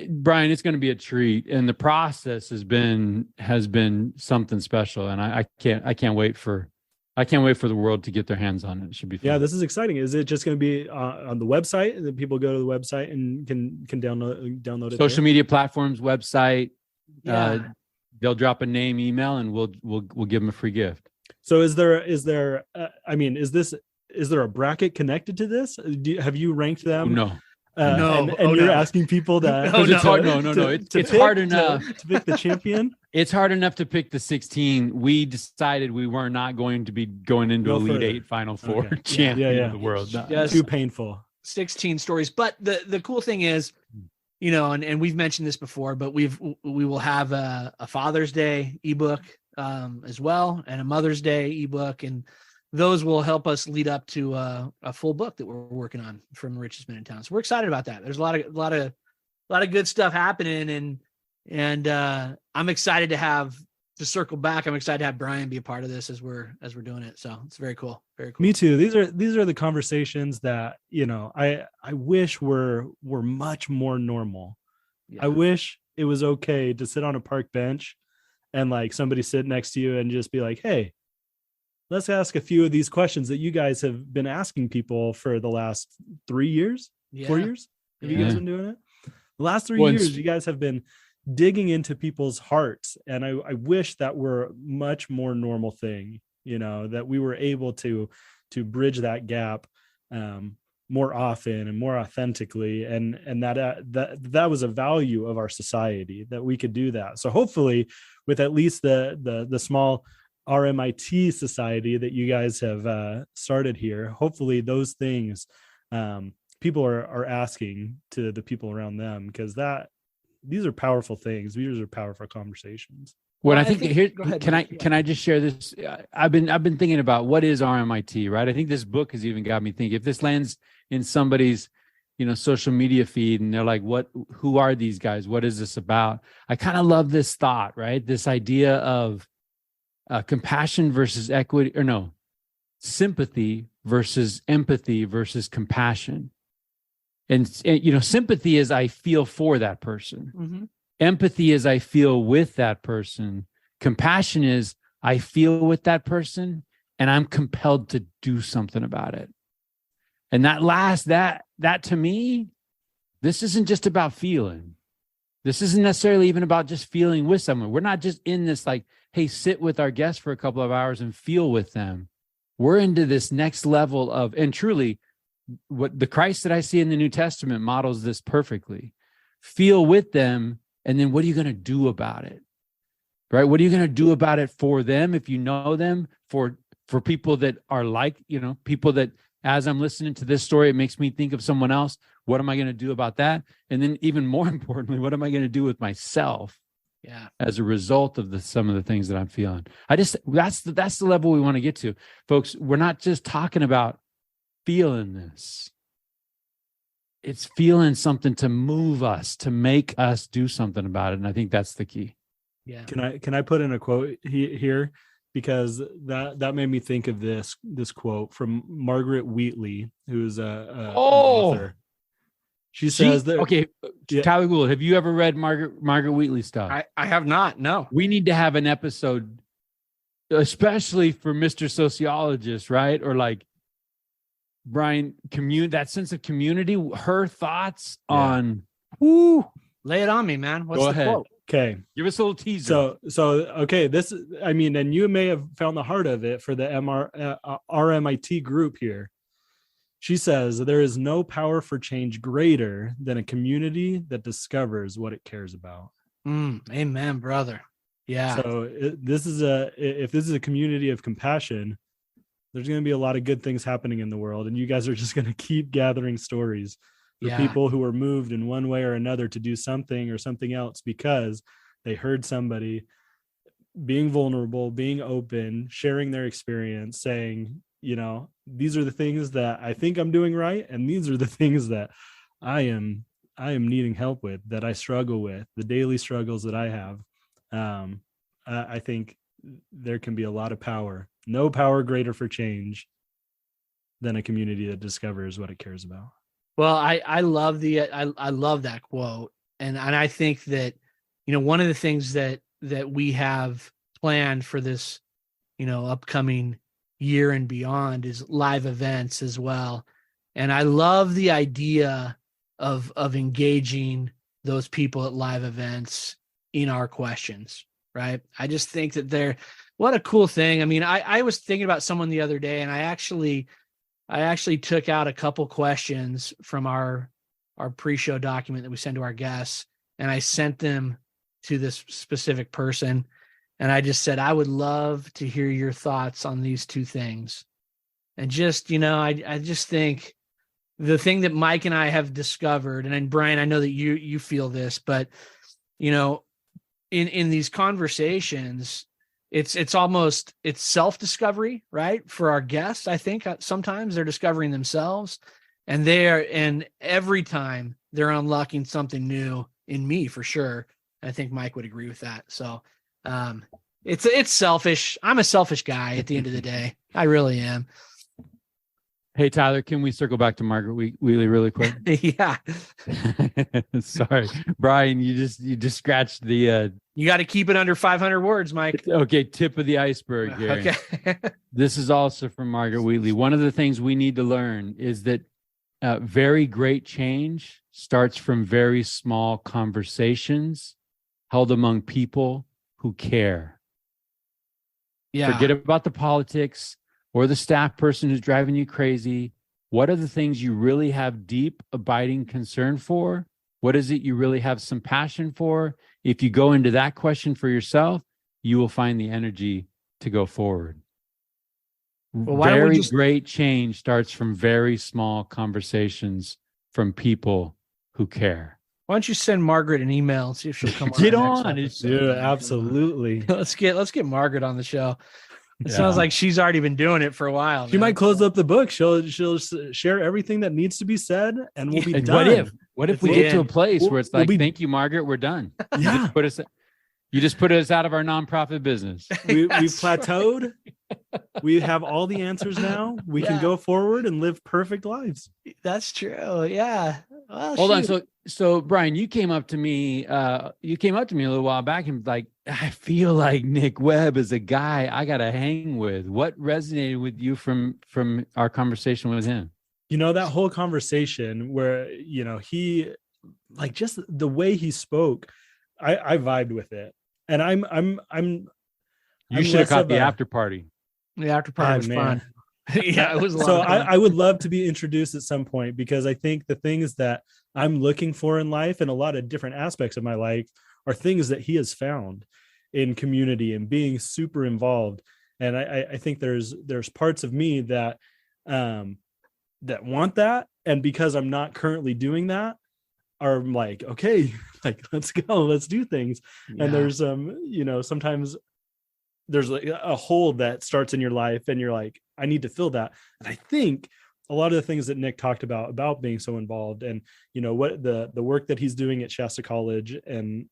Brian, it's going to be a treat, and the process has been something special, and I can't wait for the world to get their hands on it. It should be fun. Yeah, this is exciting. Is it just going to be on the website, and then people go to the website and can download it? Social media platforms, website. They'll drop a name, email, and we'll give them a free gift. So is there is there a bracket connected to this? Have you ranked them? No. And you're asking people that it's hard. It's hard enough to pick the champion. It's hard enough to pick the 16. We decided we were not going to be going into Elite Eight, Final Four champion of the world. Too painful. 16 stories. But the cool thing is, and we've mentioned this before, but we will have a Father's Day ebook as well, and a Mother's Day ebook, and those will help us lead up to a full book that we're working on from Richest Men In Town. So we're excited about that. There's a lot of good stuff happening, and I'm excited to circle back. I'm excited to have Brian be a part of this as we're doing it. So it's very cool. Very cool. Me too. These are the conversations that, I wish were much more normal. Yeah. I wish it was okay to sit on a park bench and like somebody sit next to you and just be like, hey, let's ask a few of these questions that you guys have been asking people for the last 3 years, 4 years. Have you guys been doing it? The last 3 years, you guys have been digging into people's hearts. And I wish that were a much more normal thing, that we were able to bridge that gap more often and more authentically. And that was a value of our society, that we could do that. So hopefully with at least the small RMIT society that you guys have started here, hopefully those things people are asking to the people around them, because these are powerful things. These are powerful conversations. Well, I think here, can I just share this? I've been thinking about what is RMIT, right? I think this book has even got me thinking, if this lands in somebody's social media feed and they're like, who are these guys? What is this about? I kind of love this thought, right? This idea of compassion versus equity, sympathy versus empathy versus compassion. And sympathy is I feel for that person. Mm-hmm. Empathy is I feel with that person. Compassion is I feel with that person and I'm compelled to do something about it. And that to me, this isn't just about feeling. This isn't necessarily even about just feeling with someone. We're not just in this like, hey, sit with our guests for a couple of hours and feel with them. We're into this next level of, and truly, what the Christ that I see in the New Testament models this perfectly. Feel with them, and then what are you going to do about it? Right? What are you going to do about it for them if you know them? For people that are like, people that, as I'm listening to this story, it makes me think of someone else. What am I going to do about that? And then even more importantly, what am I going to do with myself? Yeah. As a result of some of the things that I'm feeling. That's the level we want to get to. Folks, we're not just talking about feeling this. It's feeling something to move us, to make us do something about it. And I think that's the key. Yeah. Can I put in a quote here? Because that made me think of this quote from Margaret Wheatley, who's an author. She says that. Okay, Tyler Gould, have you ever read Margaret Wheatley stuff? I have not. No. We need to have an episode, especially for Mr. Sociologist, right? Or like Brian, that sense of community. Her thoughts on. Woo, lay it on me, man. What's Go the ahead. quote? Okay, give us a little teaser. So okay, and you may have found the heart of it for the RMIT group here. She says there is no power for change greater than a community that discovers what it cares about. Amen, brother. Yeah. So if this is a community of compassion, there's going to be a lot of good things happening in the world, and you guys are just going to keep gathering stories for people who are moved in one way or another to do something or something else because they heard somebody being vulnerable, being open, sharing their experience, saying, these are the things that I think I'm doing right, and these are the things that I am needing help with, that I struggle with, the daily struggles that I have. I think there can be a lot of power, no power greater for change than a community that discovers what it cares about. Well, I love I love that quote. And I think that, one of the things that we have planned for this, upcoming year and beyond is live events as well. And I love the idea of engaging those people at live events in our questions, right? I just think that what a cool thing. I mean, I was thinking about someone the other day, and I actually took out a couple questions from our pre-show document that we send to our guests, and I sent them to this specific person. And I just said, I would love to hear your thoughts on these two things. And just, I just think the thing that Mike and I have discovered, and then Brian, I know that you feel this, but, in these conversations, it's almost self-discovery, right? For our guests, I think sometimes they're discovering themselves, and every time they're unlocking something new in me, for sure. I think Mike would agree with that. So it's selfish. I'm a selfish guy at the end of the day. I really am. Hey, Tyler, can we circle back to Margaret Wheatley really quick? Yeah. Sorry, Brian, you just scratched the you got to keep it under 500 words, Mike. Okay, tip of the iceberg here. Okay. This is also from Margaret Wheatley. One of the things we need to learn is that very great change starts from very small conversations held among people who care. Yeah. Forget about the politics or the staff person who's driving you crazy. What are the things you really have deep, abiding concern for? What is it you really have some passion for? If you go into that question for yourself, you will find the energy to go forward. Well, very great change starts from very small conversations from people who care. Why don't you send Margaret an email and see if she'll come on? Get on. Yeah, absolutely. Let's get Margaret on the show. It sounds like she's already been doing it for a while. She might close up the book. She'll share everything that needs to be said, and we'll be done. What if we get to a place where it's like, thank you, Margaret, we're done. Yeah. You just put us out of our nonprofit business. We've plateaued. We have all the answers now. We can go forward and live perfect lives. That's true. Yeah. Well, Hold on. So Brian, you came up to me. You came up to me a little while back and was like, I feel like Nick Webb is a guy I got to hang with. What resonated with you from our conversation with him? That whole conversation where, he, like, just the way he spoke, I vibed with it. And You should have caught the after party. The after party was fun. Yeah, it was a lot so of fun. I would love to be introduced at some point, because I think the things that I'm looking for in life and a lot of different aspects of my life are things that he has found in community and being super involved. And I think there's parts of me that that want that, and because I'm not currently doing that, are like, okay, like, let's go, let's do things. Yeah. And there's sometimes there's like a hole that starts in your life and you're like, I need to fill that. And I think a lot of the things that Nick talked about being so involved, and what the work that he's doing at Shasta College, and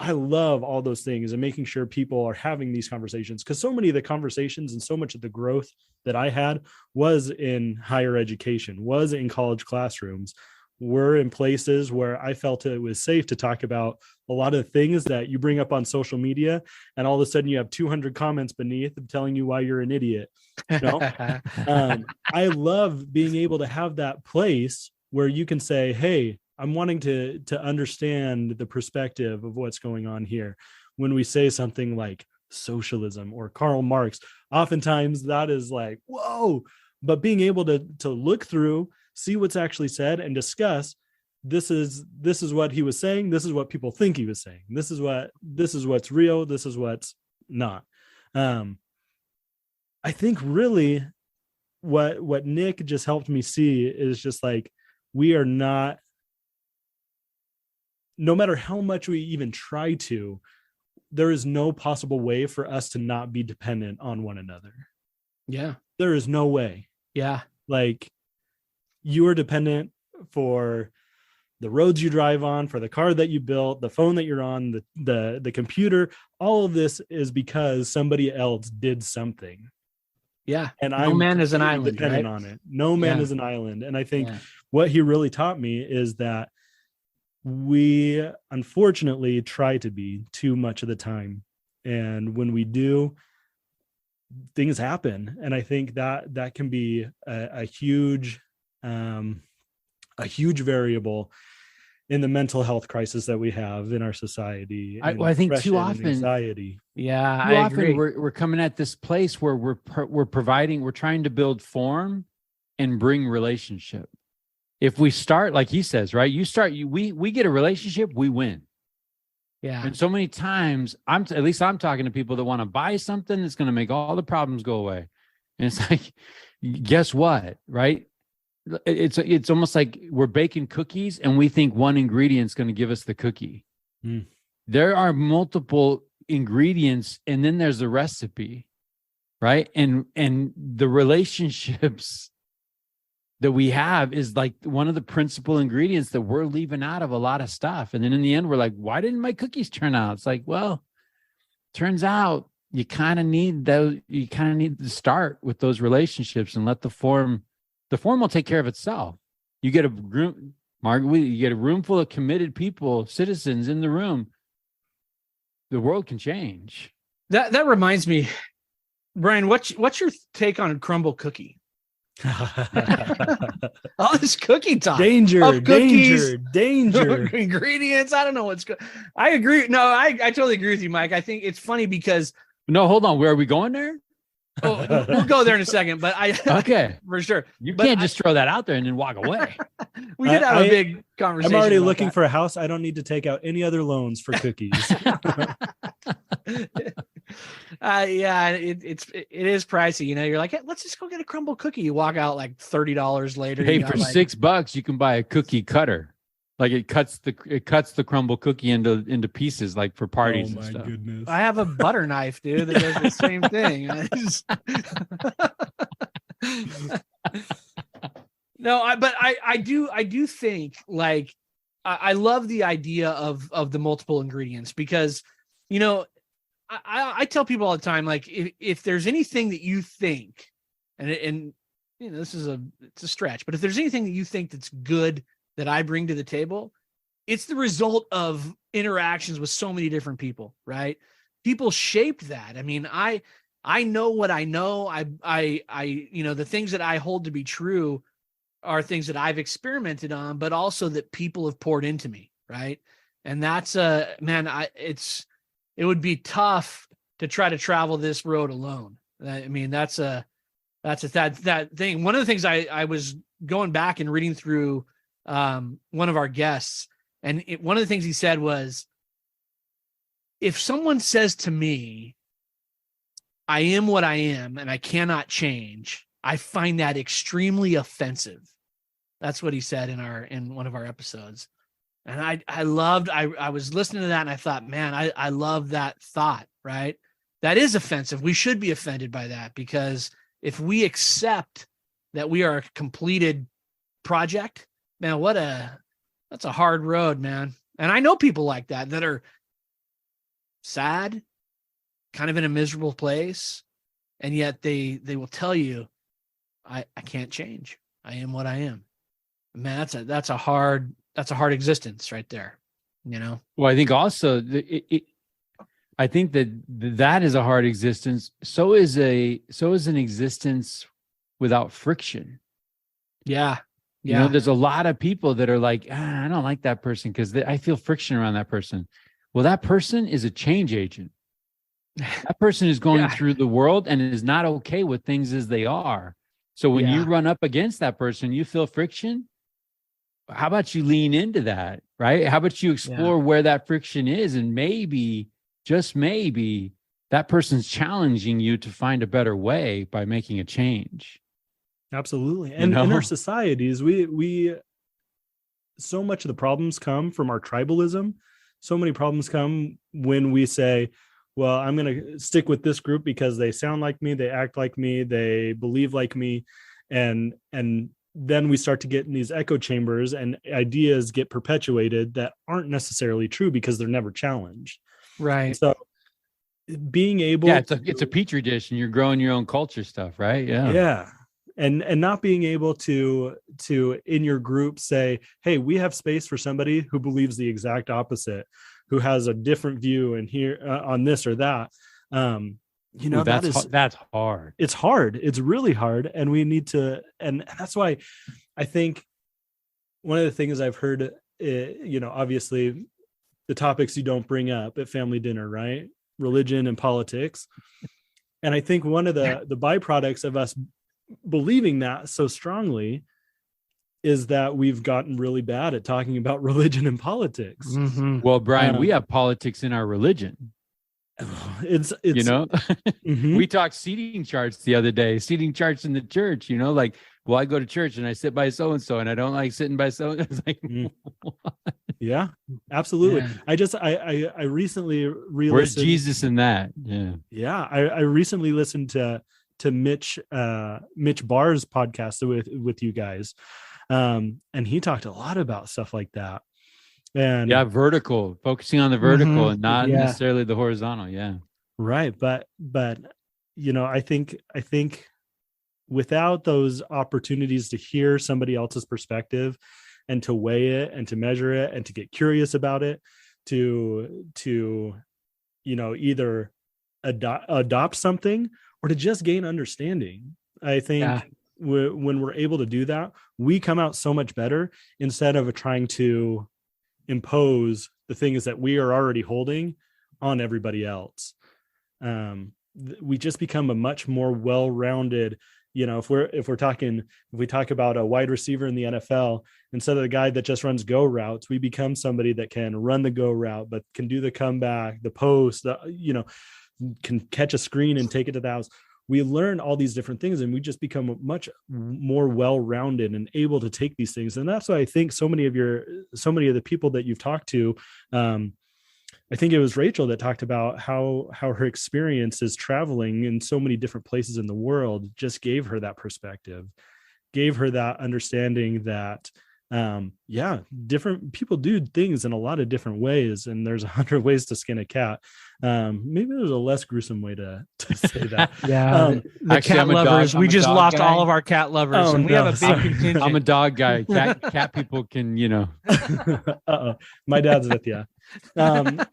I love all those things, and making sure people are having these conversations, because so many of the conversations and so much of the growth that I had was in higher education, was in college classrooms, were in places where I felt it was safe to talk about a lot of things that you bring up on social media, and all of a sudden you have 200 comments beneath telling you why you're an idiot. I love being able to have that place where you can say, hey, I'm wanting to understand the perspective of what's going on here. When we say something like socialism or Karl Marx, oftentimes that is like, whoa, but being able to look through, see what's actually said, and discuss, this is what he was saying, this is what people think he was saying, this is what's real, this is what's not. I think really what Nick just helped me see is just like, we are not, no matter how much we even try to, there is no possible way for us to not be dependent on one another. Yeah. There is no way. Yeah. Like, you are dependent for the roads you drive on, for the car that you built, the phone that you're on, the computer. All of this is because somebody else did something. Yeah. And no man is an island, dependent right? on it. No man is an island. And I think what he really taught me is that we unfortunately try to be too much of the time. And when we do, things happen. And I think that can be a huge variable in the mental health crisis that we have in our society. I think too often anxiety. Yeah, I agree. We're coming at this place where we're trying to build form and bring relationship. If we start, like he says, right? We get a relationship, we win. Yeah. And so many times I'm talking to people that want to buy something that's going to make all the problems go away. And it's like, guess what? Right? It's almost like we're baking cookies and we think one ingredient is going to give us the cookie. There are multiple ingredients, and then there's the recipe, right? And the relationships that we have is like one of the principal ingredients that we're leaving out of a lot of stuff. And then in the end, we're like, why didn't my cookies turn out? It's like, well, turns out you kind of need to start with those relationships and let the form will take care of itself. You get a room, Margaret, you get a room full of committed people, citizens in the room. The world can change. That reminds me, Brian, what's your take on a crumble cookie? All this cookie talk. Danger. Ingredients. I don't know what's good. I agree. No, I totally agree with you, Mike. I think it's funny because. No, hold on. Where are we going there? Oh, we'll go there in a second, but okay, for sure. You can't just throw that out there and then walk away. We did have a big conversation. I'm already looking for a house. I don't need to take out any other loans for cookies. Yeah, it is pricey. You're like, hey, let's just go get a crumble cookie. You walk out like $30 later. Hey, for $6, you can buy a cookie cutter. Like it cuts the crumble cookie into pieces, like for parties and stuff. Goodness. I have a butter knife, dude, that does the same thing. But I do think, like, I love the idea of the multiple ingredients, because you know, I tell people all the time, like, if there's anything that you think, and you know, it's a stretch, but if there's anything that you think that's good that I bring to the table, it's the result of interactions with so many different people, right? People shaped that. I mean, I know what I know. I you know, the things that I hold to be true are things that I've experimented on, but also that people have poured into me, right? And that's man, it would be tough to try to travel this road alone. I mean, that's that thing. One of the things I was going back and reading through one of our guests, and one of the things he said was, if someone says to me, I am what I am and I cannot change, I find that extremely offensive. That's what he said in one of our episodes. And I was listening to that and I thought, man, I love that thought, right? That is offensive. We should be offended by that, because if we accept that we are a completed project, man, that's a hard road, man. And I know people like that are sad, kind of in a miserable place. And yet they will tell you, I can't change. I am what I am. Man, that's a hard existence right there, you know? Well, I think also I think that is a hard existence. So is an existence without friction. Yeah. You know, there's a lot of people that are like, I don't like that person because I feel friction around that person. Well, that person is a change agent. That person is going through the world and is not okay with things as they are. So when you run up against that person, you feel friction. How about you lean into that, right? How about you explore where that friction is, and maybe, just maybe, that person's challenging you to find a better way by making a change. Absolutely. And in our societies, we so much of the problems come from our tribalism. So many problems come when we say, well, I'm going to stick with this group because they sound like me, they act like me, they believe like me. And then we start to get in these echo chambers, and ideas get perpetuated that aren't necessarily true because they're never challenged. Right. So being able it's a petri dish and you're growing your own culture stuff, right? Yeah. And not being able to in your group say, hey, we have space for somebody who believes the exact opposite, who has a different view and here on this or that. You know, that's hard. It's hard. It's really hard. And we need to, and that's why I think one of the things I've heard, you know, obviously the topics you don't bring up at family dinner, right? Religion and politics. And I think one of the byproducts of us believing that so strongly is that we've gotten really bad at talking about religion and politics. Mm-hmm. Well, Brian, we have politics in our religion. It's you know, mm-hmm. We talked seating charts the other day, seating charts in the church, you know, like, well, I go to church and I sit by so-and-so and I don't like sitting by so. It's like, yeah, absolutely. Yeah. I recently re-listened. Where's Jesus in that? Yeah. I recently listened to Mitch Barr's podcast with you guys. And he talked a lot about stuff like that. And vertical, focusing on the vertical and not necessarily the horizontal. Yeah. Right. But, you know, I think without those opportunities to hear somebody else's perspective and to weigh it and to measure it and to get curious about it, to, you know, either adopt something or to just gain understanding. I think when we're able to do that, we come out so much better instead of trying to impose the things that we are already holding on everybody else. We just become a much more well-rounded, you know, if we talk about a wide receiver in the NFL, instead of the guy that just runs go routes, we become somebody that can run the go route, but can do the comeback, the post, you know, can catch a screen and take it to the house. We learn all these different things and we just become much more well-rounded and able to take these things. And that's why I think so many of the people that you've talked to, I think it was Rachel that talked about how her experience is traveling in so many different places in the world just gave her that perspective, gave her that understanding that Different people do things in a lot of different ways, and there's 100 ways to skin a cat. Maybe there's a less gruesome way to say that. The actually, cat lovers. We just lost guy. all of our cat lovers, and we have a big contingent. I'm a dog guy. Cat people can, My dad's with you. But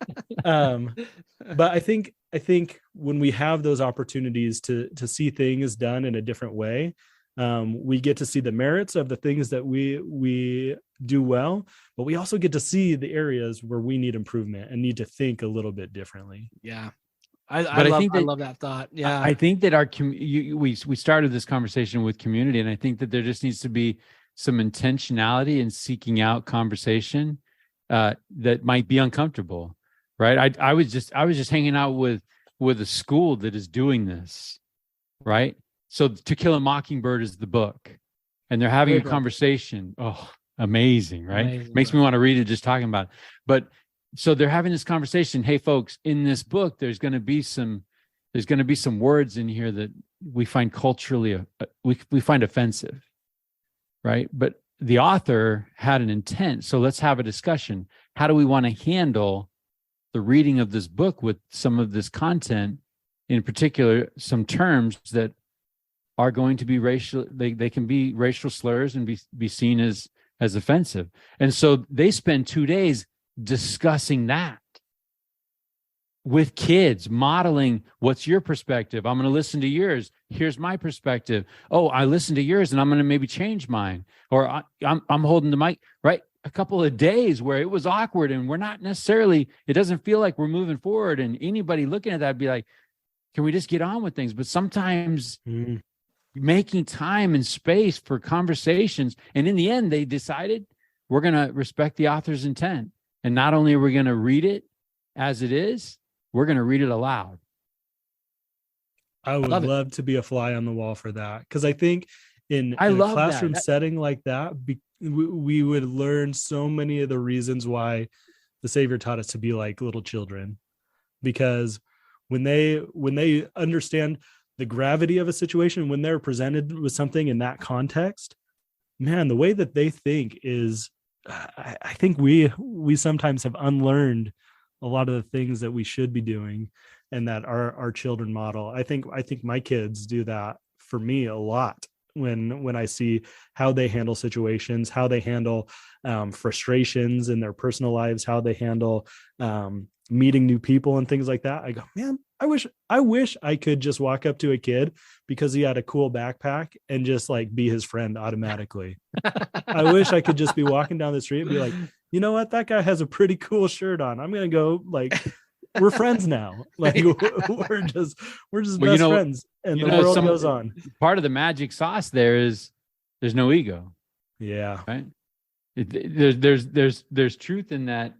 I think when we have those opportunities to see things done in a different way, we get to see the merits of the things that we do well, but we also get to see the areas where we need improvement and need to think a little bit differently. Yeah. I love that thought. Yeah. I think that we started this conversation with community, and I think that there just needs to be some intentionality in seeking out conversation that might be uncomfortable. Right. I was just hanging out with a school that is doing this. Right. So To Kill a Mockingbird is the book, and they're having a conversation. Oh, amazing. Right. Amazing, Makes me want to read it just talking about it. But so they're having this conversation. Hey folks, in this book, there's going to be some words in here that we find culturally, we find offensive. Right. But the author had an intent. So let's have a discussion. How do we want to handle the reading of this book with some of this content, in particular, some terms that are going to be racial, they can be racial slurs and be seen as offensive. And so they spend 2 days discussing that with kids, modeling, what's your perspective? I'm going to listen to yours. Here's my perspective. Oh, I listened to yours and I'm going to maybe change mine. Or I'm holding the mic, right? A couple of days where it was awkward and we're not necessarily, it doesn't feel like we're moving forward. And anybody looking at that would be like, can we just get on with things? But sometimes making time and space for conversations. And in the end, they decided we're going to respect the author's intent. And not only are we going to read it as it is, we're going to read it aloud. I would love to be a fly on the wall for that. Because I think in a classroom setting like that, we would learn so many of the reasons why the Savior taught us to be like little children. Because when they understand the gravity of a situation, when they're presented with something in that context, man, the way that they think is, I think we sometimes have unlearned a lot of the things that we should be doing and that our children model. I think my kids do that for me a lot when I see how they handle situations, how they handle frustrations in their personal lives, how they handle meeting new people and things like that. I go, man, I wish I could just walk up to a kid because he had a cool backpack and just like be his friend automatically. I wish I could just be walking down the street and be like, you know what? That guy has a pretty cool shirt on. I'm going to go, like, we're friends now. Like we're just best friends. And the world goes on. Part of the magic sauce there is there's no ego. Yeah. Right. There's truth in that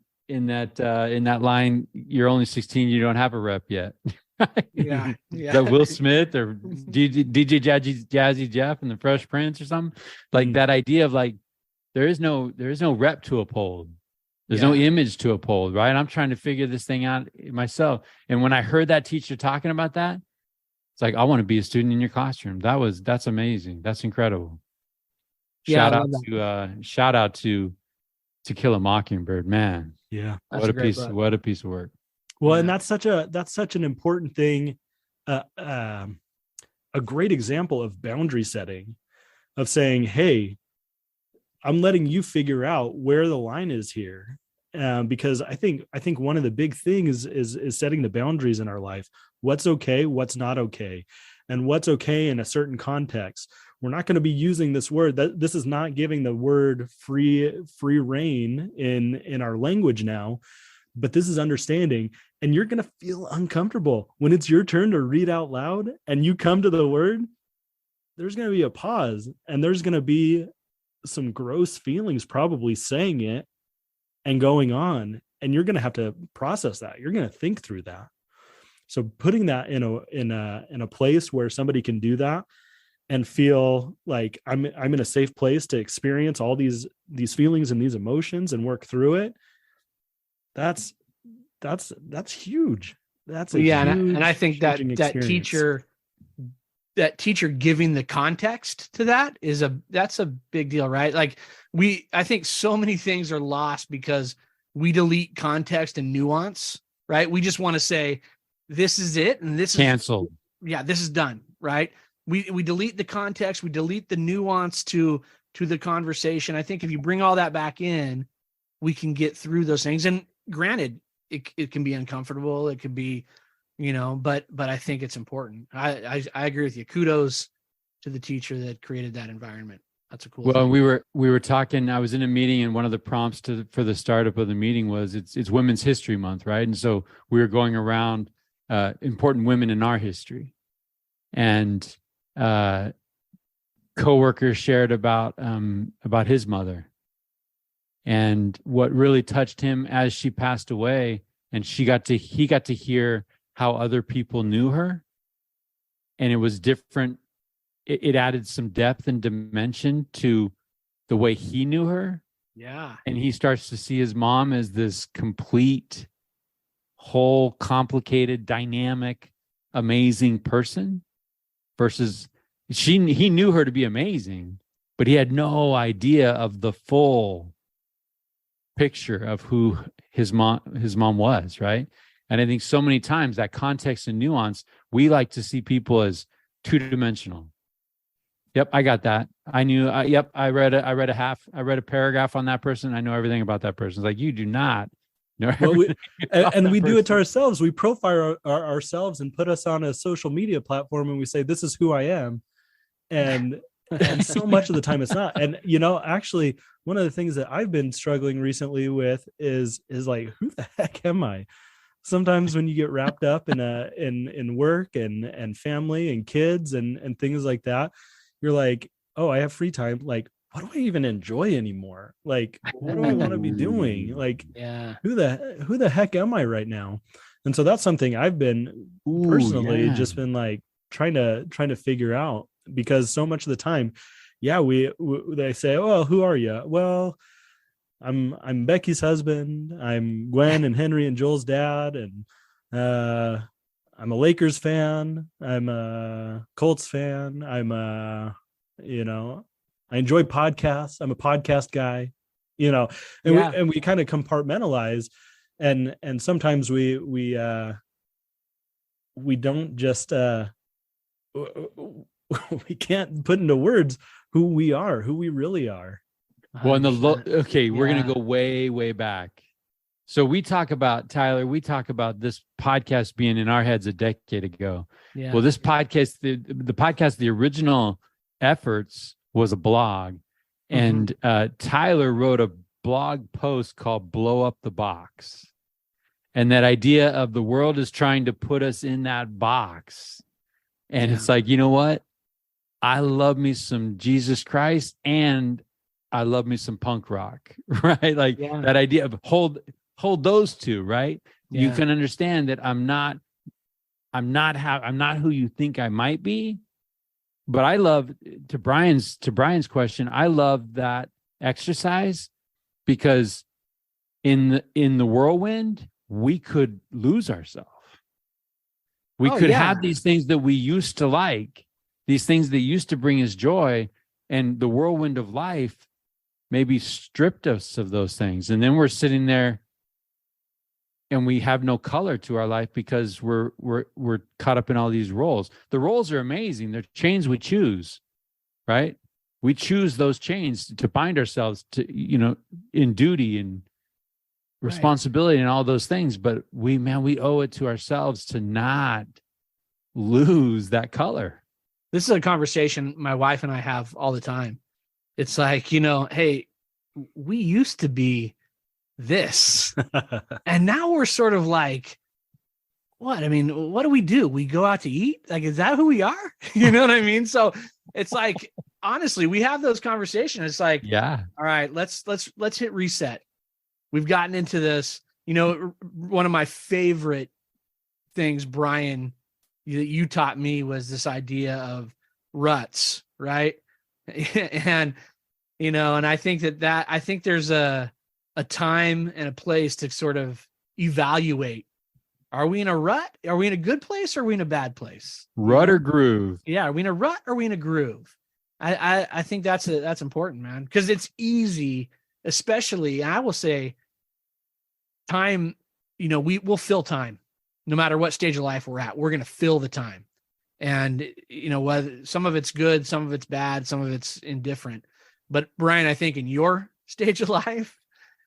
line. You're only 16. You don't have a rep yet. Yeah. That Will Smith or DJ Jazzy Jeff and the Fresh Prince or something like that idea of like, there is no rep to uphold. There's no image to uphold, right? I'm trying to figure this thing out myself. And when I heard that teacher talking about that, it's like, I want to be a student in your classroom. That's amazing. That's incredible. Shout out to To Kill a Mockingbird, man. Yeah. What a piece of work. Well, and that's such an important thing. A great example of boundary setting, of saying, hey, I'm letting you figure out where the line is here. Because I think one of the big things is setting the boundaries in our life. What's okay, what's not okay, and what's okay in a certain context. We're not going to be using this word. This is not giving the word free reign in our language now, but this is understanding. And you're going to feel uncomfortable when it's your turn to read out loud and you come to the word. There's going to be a pause, and there's going to be some gross feelings probably saying it and going on, and you're going to have to process that. You're going to think through that. So putting that in a place where somebody can do that and feel like I'm in a safe place to experience all these feelings and these emotions and work through it. That's huge. That's a huge, and I think that experience. teacher that teacher giving the context to that's a big deal, right? Like I think so many things are lost because we delete context and nuance, right? We just want to say, this is it. And this canceled. This is done. Right. We delete the context. We delete the nuance to the conversation. I think if you bring all that back in, we can get through those things. And granted, it can be uncomfortable. It could be, but I think it's important. I agree with you. Kudos to the teacher that created that environment. That's a cool thing. We were talking, I was in a meeting, and one of the prompts for the startup of the meeting was it's Women's History Month, right? And so we were going around important women in our history. And coworkers shared about his mother, and what really touched him as she passed away, and he got to hear how other people knew her, and it was different. It added some depth and dimension to the way he knew her. Yeah, and he starts to see his mom as this complete, whole, complicated, dynamic, amazing person. Versus he knew her to be amazing, but he had no idea of the full picture of who his mom was, right? And I think so many times that context and nuance, we like to see people as two-dimensional. Yep, I got that. I knew. Yep, I read a paragraph on that person. I know everything about that person. It's like, you do not. Well, we do it to ourselves. We profile ourselves and put us on a social media platform, and we say, this is who I am. And so much of the time it's not. And, actually one of the things that I've been struggling recently with is like, who the heck am I? Sometimes when you get wrapped up in work and family and kids and things like that, you're like, oh, I have free time. Like, what do I even enjoy anymore? Like, what do I want to be doing? Like, who the heck am I right now? And so that's something I've been personally just been like trying to figure out, because so much of the time, they say, oh, who are you? Well, I'm Becky's husband. I'm Gwen and Henry and Joel's dad. And I'm a Lakers fan. I'm a Colts fan. I enjoy podcasts. I'm a podcast guy, and we kind of compartmentalize, and sometimes we don't just we can't put into words who we really are. Well, we're going to go way, way back. So we talk about, Tyler, this podcast being in our heads a decade ago. Yeah. Well, this podcast, the podcast, the original efforts was a blog, and Tyler wrote a blog post called Blow Up the Box. And that idea of the world is trying to put us in that box. And it's like, you know what? I love me some Jesus Christ, and I love me some punk rock, right? Like that idea of hold those two, right? Yeah. You can understand that I'm not who you think I might be. But I love, to Brian's question, I love that exercise, because in the whirlwind, we could lose ourselves. We could have these things that we used to like, these things that used to bring us joy, and the whirlwind of life maybe stripped us of those things. And then we're sitting there and we have no color to our life because we're caught up in all these roles. The roles are amazing. They're chains we choose, right? We choose those chains to bind ourselves to, in duty and responsibility and all those things. But we owe it to ourselves to not lose that color. This is a conversation my wife and I have all the time. It's like, hey, we used to be this, and now we're sort of like, what do we do? We go out to eat? Like, is that who we are? You know what I mean? So it's like, honestly, we have those conversations. It's like, all right, let's hit reset. We've gotten into this. One of my favorite things, Brian, you taught me was this idea of ruts, right? And I think I think there's a time and a place to sort of evaluate Are we in a rut? Are we in a good place? Or are we in a bad place? Rut or groove? Yeah. Are we in a rut? Or are we in a groove? I think that's important, man. Because it's easy, especially, I will say, time, we'll fill time no matter what stage of life we're at. We're going to fill the time. And, whether some of it's good, some of it's bad, some of it's indifferent. But Brian, I think in your stage of life,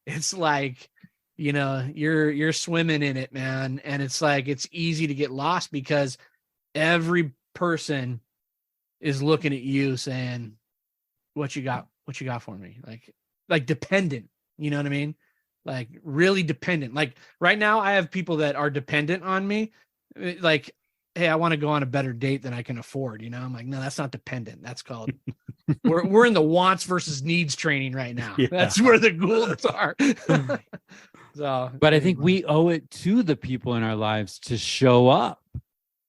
it's like, you're swimming in it, man. And it's like, it's easy to get lost because every person is looking at you saying, what you got for me? Like dependent, you know what I mean? Like really dependent. Like right now I have people that are dependent on me. Like, hey, I want to go on a better date than I can afford. I'm like, no, that's not dependent. That's called, we're in the wants versus needs training right now. Yeah. That's where the Goulds are. So, but I think we owe it to the people in our lives to show up.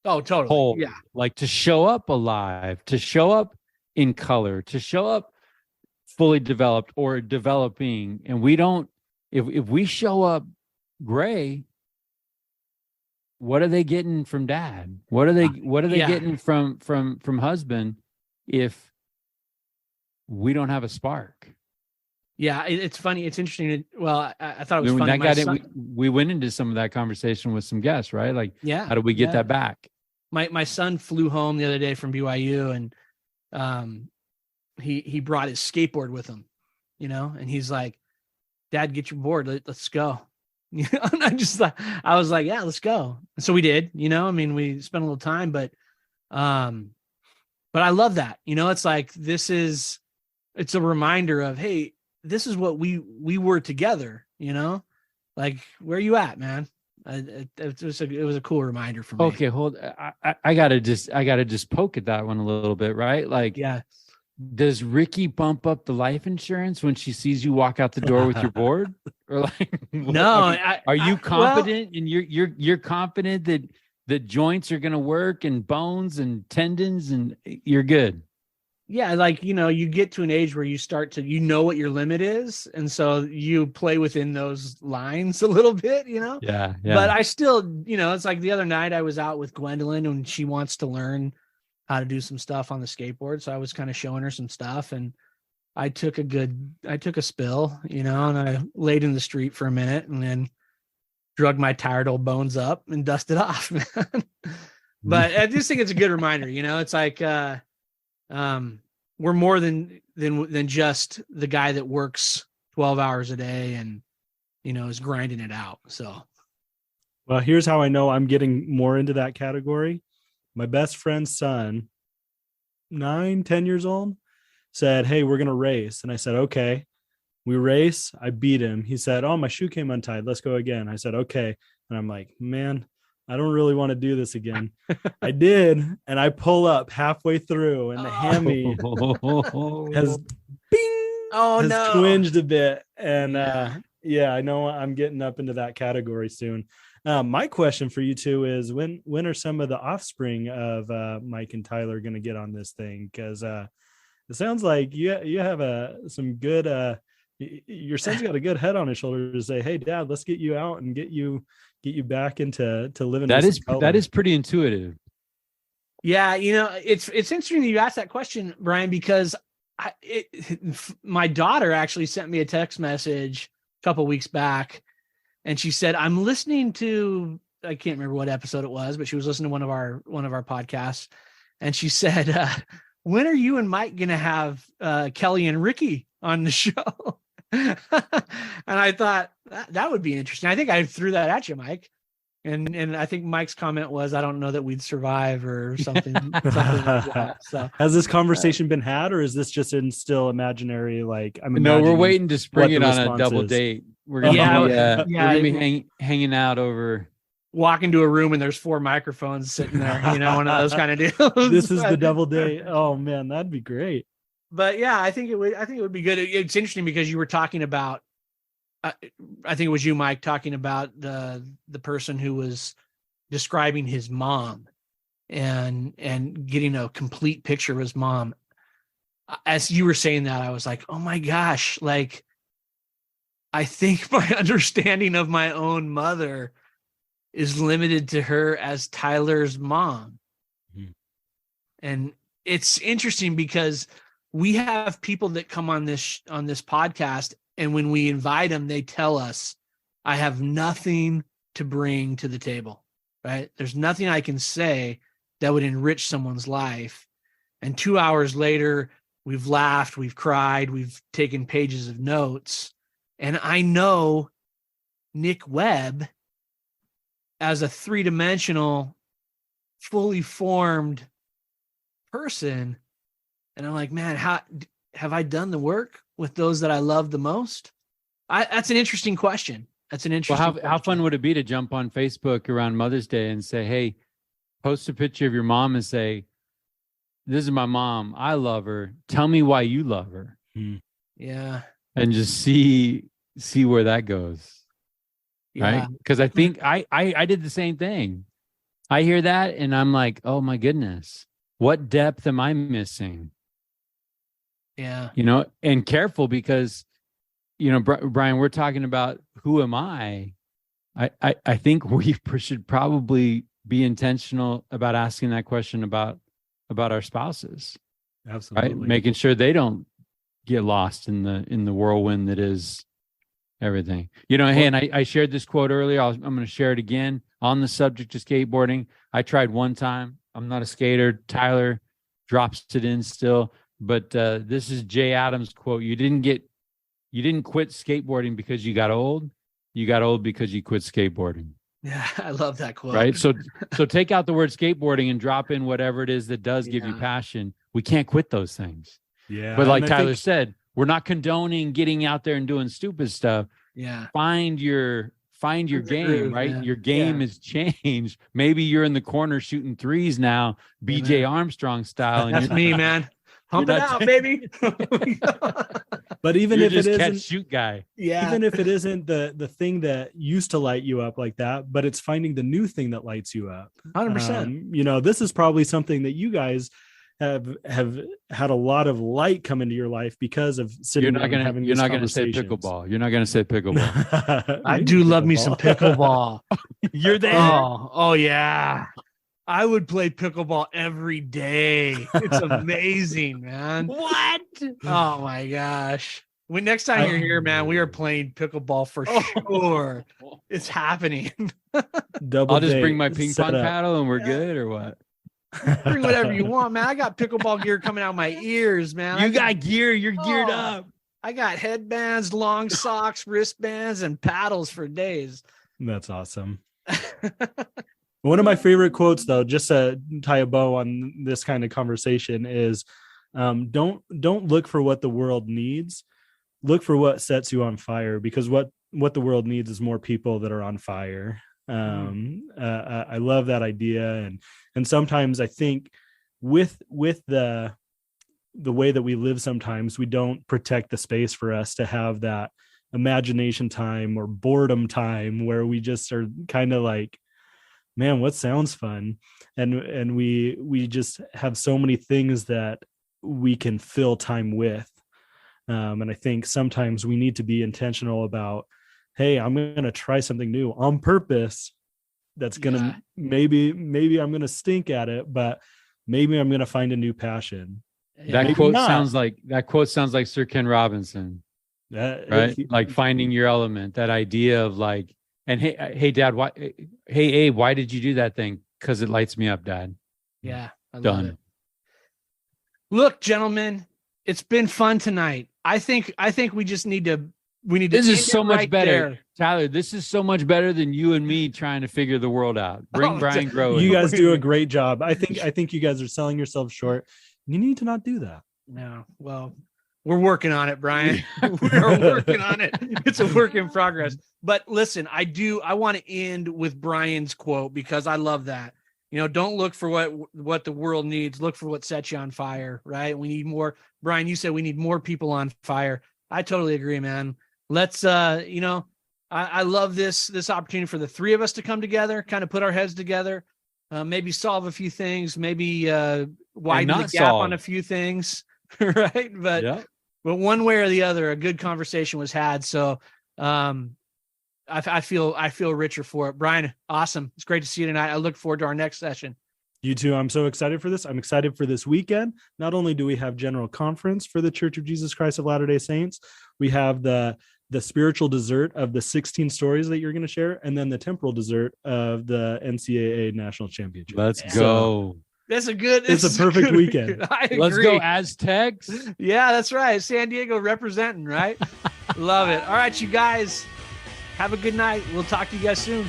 Oh, totally. Whole, yeah. Like to show up alive, to show up in color, to show up fully developed or developing. And we don't, if we show up gray, what are they getting from dad? What are they getting from husband if we don't have a spark? Yeah, it's funny. It's interesting. Well, I thought it was funny. We went into some of that conversation with some guests, right? Like, yeah, how do we get that back? My son flew home the other day from BYU, and he brought his skateboard with him, and he's like, "Dad, get your board. Let's go." And I was like, "Yeah, let's go." And so we did. We spent a little time, but I love that. It's like it's a reminder of, hey, this is what we were together, like, where are you at, man? It was a cool reminder for me. Okay. Hold. I gotta just poke at that one a little bit. Right. Like, yeah. Does Ricky bump up the life insurance when she sees you walk out the door with your board? Or like, no, are you confident and you're confident that the joints are going to work and bones and tendons and you're good? Yeah. Like, you get to an age where you start to, what your limit is. And so you play within those lines a little bit, Yeah. But I still, it's like the other night I was out with Gwendolyn and she wants to learn how to do some stuff on the skateboard. So I was kind of showing her some stuff and I took a spill, and I laid in the street for a minute and then drug my tired old bones up and dusted off, man. But I just think it's a good reminder, it's like, we're more than just the guy that works 12 hours a day and, is grinding it out. So, well, here's how I know I'm getting more into that category. My best friend's son, 9-10 years old, said, "Hey, we're going to race." And I said, "Okay." We race. I beat him. He said, "Oh, my shoe came untied. Let's go again." I said, "Okay." And I'm like, man, I don't really want to do this again. I did. And I pull up halfway through and the hammy has twinged a bit. And I know I'm getting up into that category soon. My question for you two is when are some of the offspring of Mike and Tyler going to get on this thing? Because it sounds like you have some good. Your son's got a good head on his shoulder to say, "Hey, Dad, let's get you out and get you back into living." That is pretty intuitive. Yeah, it's interesting that you asked that question, Brian, because my daughter actually sent me a text message a couple weeks back. And she said, "I'm listening to," I can't remember what episode it was, but she was listening to one of our podcasts. And she said, "When are you and Mike going to have Kelly and Ricky on the show?" And I thought that would be interesting. I think I threw that at you, Mike. And I think Mike's comment was, "I don't know that we'd survive," or something, something like that. So has this conversation been had, or is this just still imaginary? Like, no, we're waiting to spring it on a double date. We're gonna be hanging out over. Walk into a room and there's 4 microphones sitting there, one of those kind of deals. This is the double date. Oh man, that'd be great. But yeah, I think it would be good. It's interesting because you were talking about, I think it was you, Mike, talking about the person who was describing his mom and getting a complete picture of his mom. As you were saying that, I was like, oh my gosh, like, I think my understanding of my own mother is limited to her as Tyler's mom. Mhm. And it's interesting because we have people that come on this podcast, and when we invite them, they tell us, I have nothing to bring to the table, right? There's nothing I can say that would enrich someone's life. And 2 hours later, we've laughed, we've cried, we've taken pages of notes. And I know Nick Webb as a three-dimensional, fully formed person. And I'm like, man, how have I done the work with those that I love the most? That's an interesting question. That's an interesting Well, how fun would it be to jump on Facebook around Mother's Day and say, hey, post a picture of your mom and say, this is my mom. I love her. Tell me why you love her. Yeah. And just see where that goes. Yeah. Right. Because I think I did the same thing. I hear that and I'm like, oh my goodness, what depth am I missing? Yeah. You know, and careful because, you know, Brian, we're talking about who am I? I think we should probably be intentional about asking that question about our spouses. Absolutely. Right? Making sure they don't get lost in the whirlwind that is everything. You know, hey, and I shared this quote earlier. I'm going to share it again on the subject of skateboarding. I tried one time. I'm not a skater. Tyler drops it in still. But this is Jay Adams' quote. You didn't quit skateboarding because you got old. You got old because you quit skateboarding. Yeah, I love that quote. Right. So take out the word skateboarding and drop in whatever it is that does give you passion. We can't quit those things. Yeah. But like Tyler said, we're not condoning getting out there and doing stupid stuff. Yeah. Find your game, groove, right? man. Your game has changed. Maybe you're in the corner shooting threes now, BJ Armstrong style. And that's me, man. Hump it out, baby. But even if it isn't catch shoot guy, even if it isn't the thing that used to light you up like that, but it's finding the new thing that lights you up. 100%. You know, this is probably something that you guys have had a lot of light come into your life because of sitting down and having these conversations. Say pickleball. You're not going to say pickleball. I do love me some pickleball. You're there. Oh yeah. I would play pickleball every day. It's amazing, man. What? Oh my gosh. When next time you're here, man, we are playing pickleball for sure. It's happening. I'll just bring my ping pong paddle and we're good, or what? Bring whatever you want, man. I got pickleball gear coming out my ears, man. You got gear. You're geared up. I got headbands, long socks, wristbands, and paddles for days. That's awesome. One of my favorite quotes, though, just to tie a bow on this kind of conversation, is don't look for what the world needs. Look for what sets you on fire, because what the world needs is more people that are on fire. I love that idea. And sometimes I think with the way that we live, sometimes we don't protect the space for us to have that imagination time or boredom time where we just are kind of like, man, what sounds fun? And we just have so many things that we can fill time with. And I think sometimes we need to be intentional about, hey, I'm going to try something new on purpose. That's going to maybe I'm going to stink at it, but maybe I'm going to find a new passion. That quote sounds like Sir Ken Robinson, right? Like finding your element, that idea of like, and hey, Dad, hey, Abe, why did you do that thing? Because it lights me up, Dad. Yeah. I Done. love it. Look, gentlemen, it's been fun tonight. I think we just need to. This is so much better, Tyler. This is so much better than you and me trying to figure the world out. Bring Brian Grow. You guys do a great job. I think you guys are selling yourselves short. You need to not do that. No, well, we're working on it, Brian. We're working on it. It's a work in progress. But listen, I want to end with Brian's quote because I love that. You know, don't look for what the world needs. Look for what sets you on fire, right? We need more. Brian, you said we need more people on fire. I totally agree, man. Let's, I love this opportunity for the three of us to come together, kind of put our heads together, maybe solve a few things, maybe widen the gap on a few things, right? But one way or the other, a good conversation was had. So I feel richer for it. Brian, awesome. It's great to see you tonight. I look forward to our next session. You too. I'm so excited for this. I'm excited for this weekend. Not only do we have General Conference for the Church of Jesus Christ of Latter-day Saints, we have the spiritual dessert of the 16 stories that you're going to share, and then the temporal dessert of the NCAA National Championship. Let's go. That's a good. It's a perfect weekend. Let's go Aztecs. Yeah, that's right. San Diego representing, right? Love it. All right, you guys. Have a good night. We'll talk to you guys soon.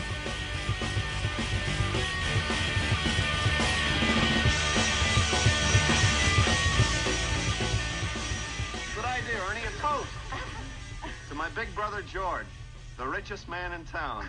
Good idea, Ernie. A toast to my big brother George, the richest man in town.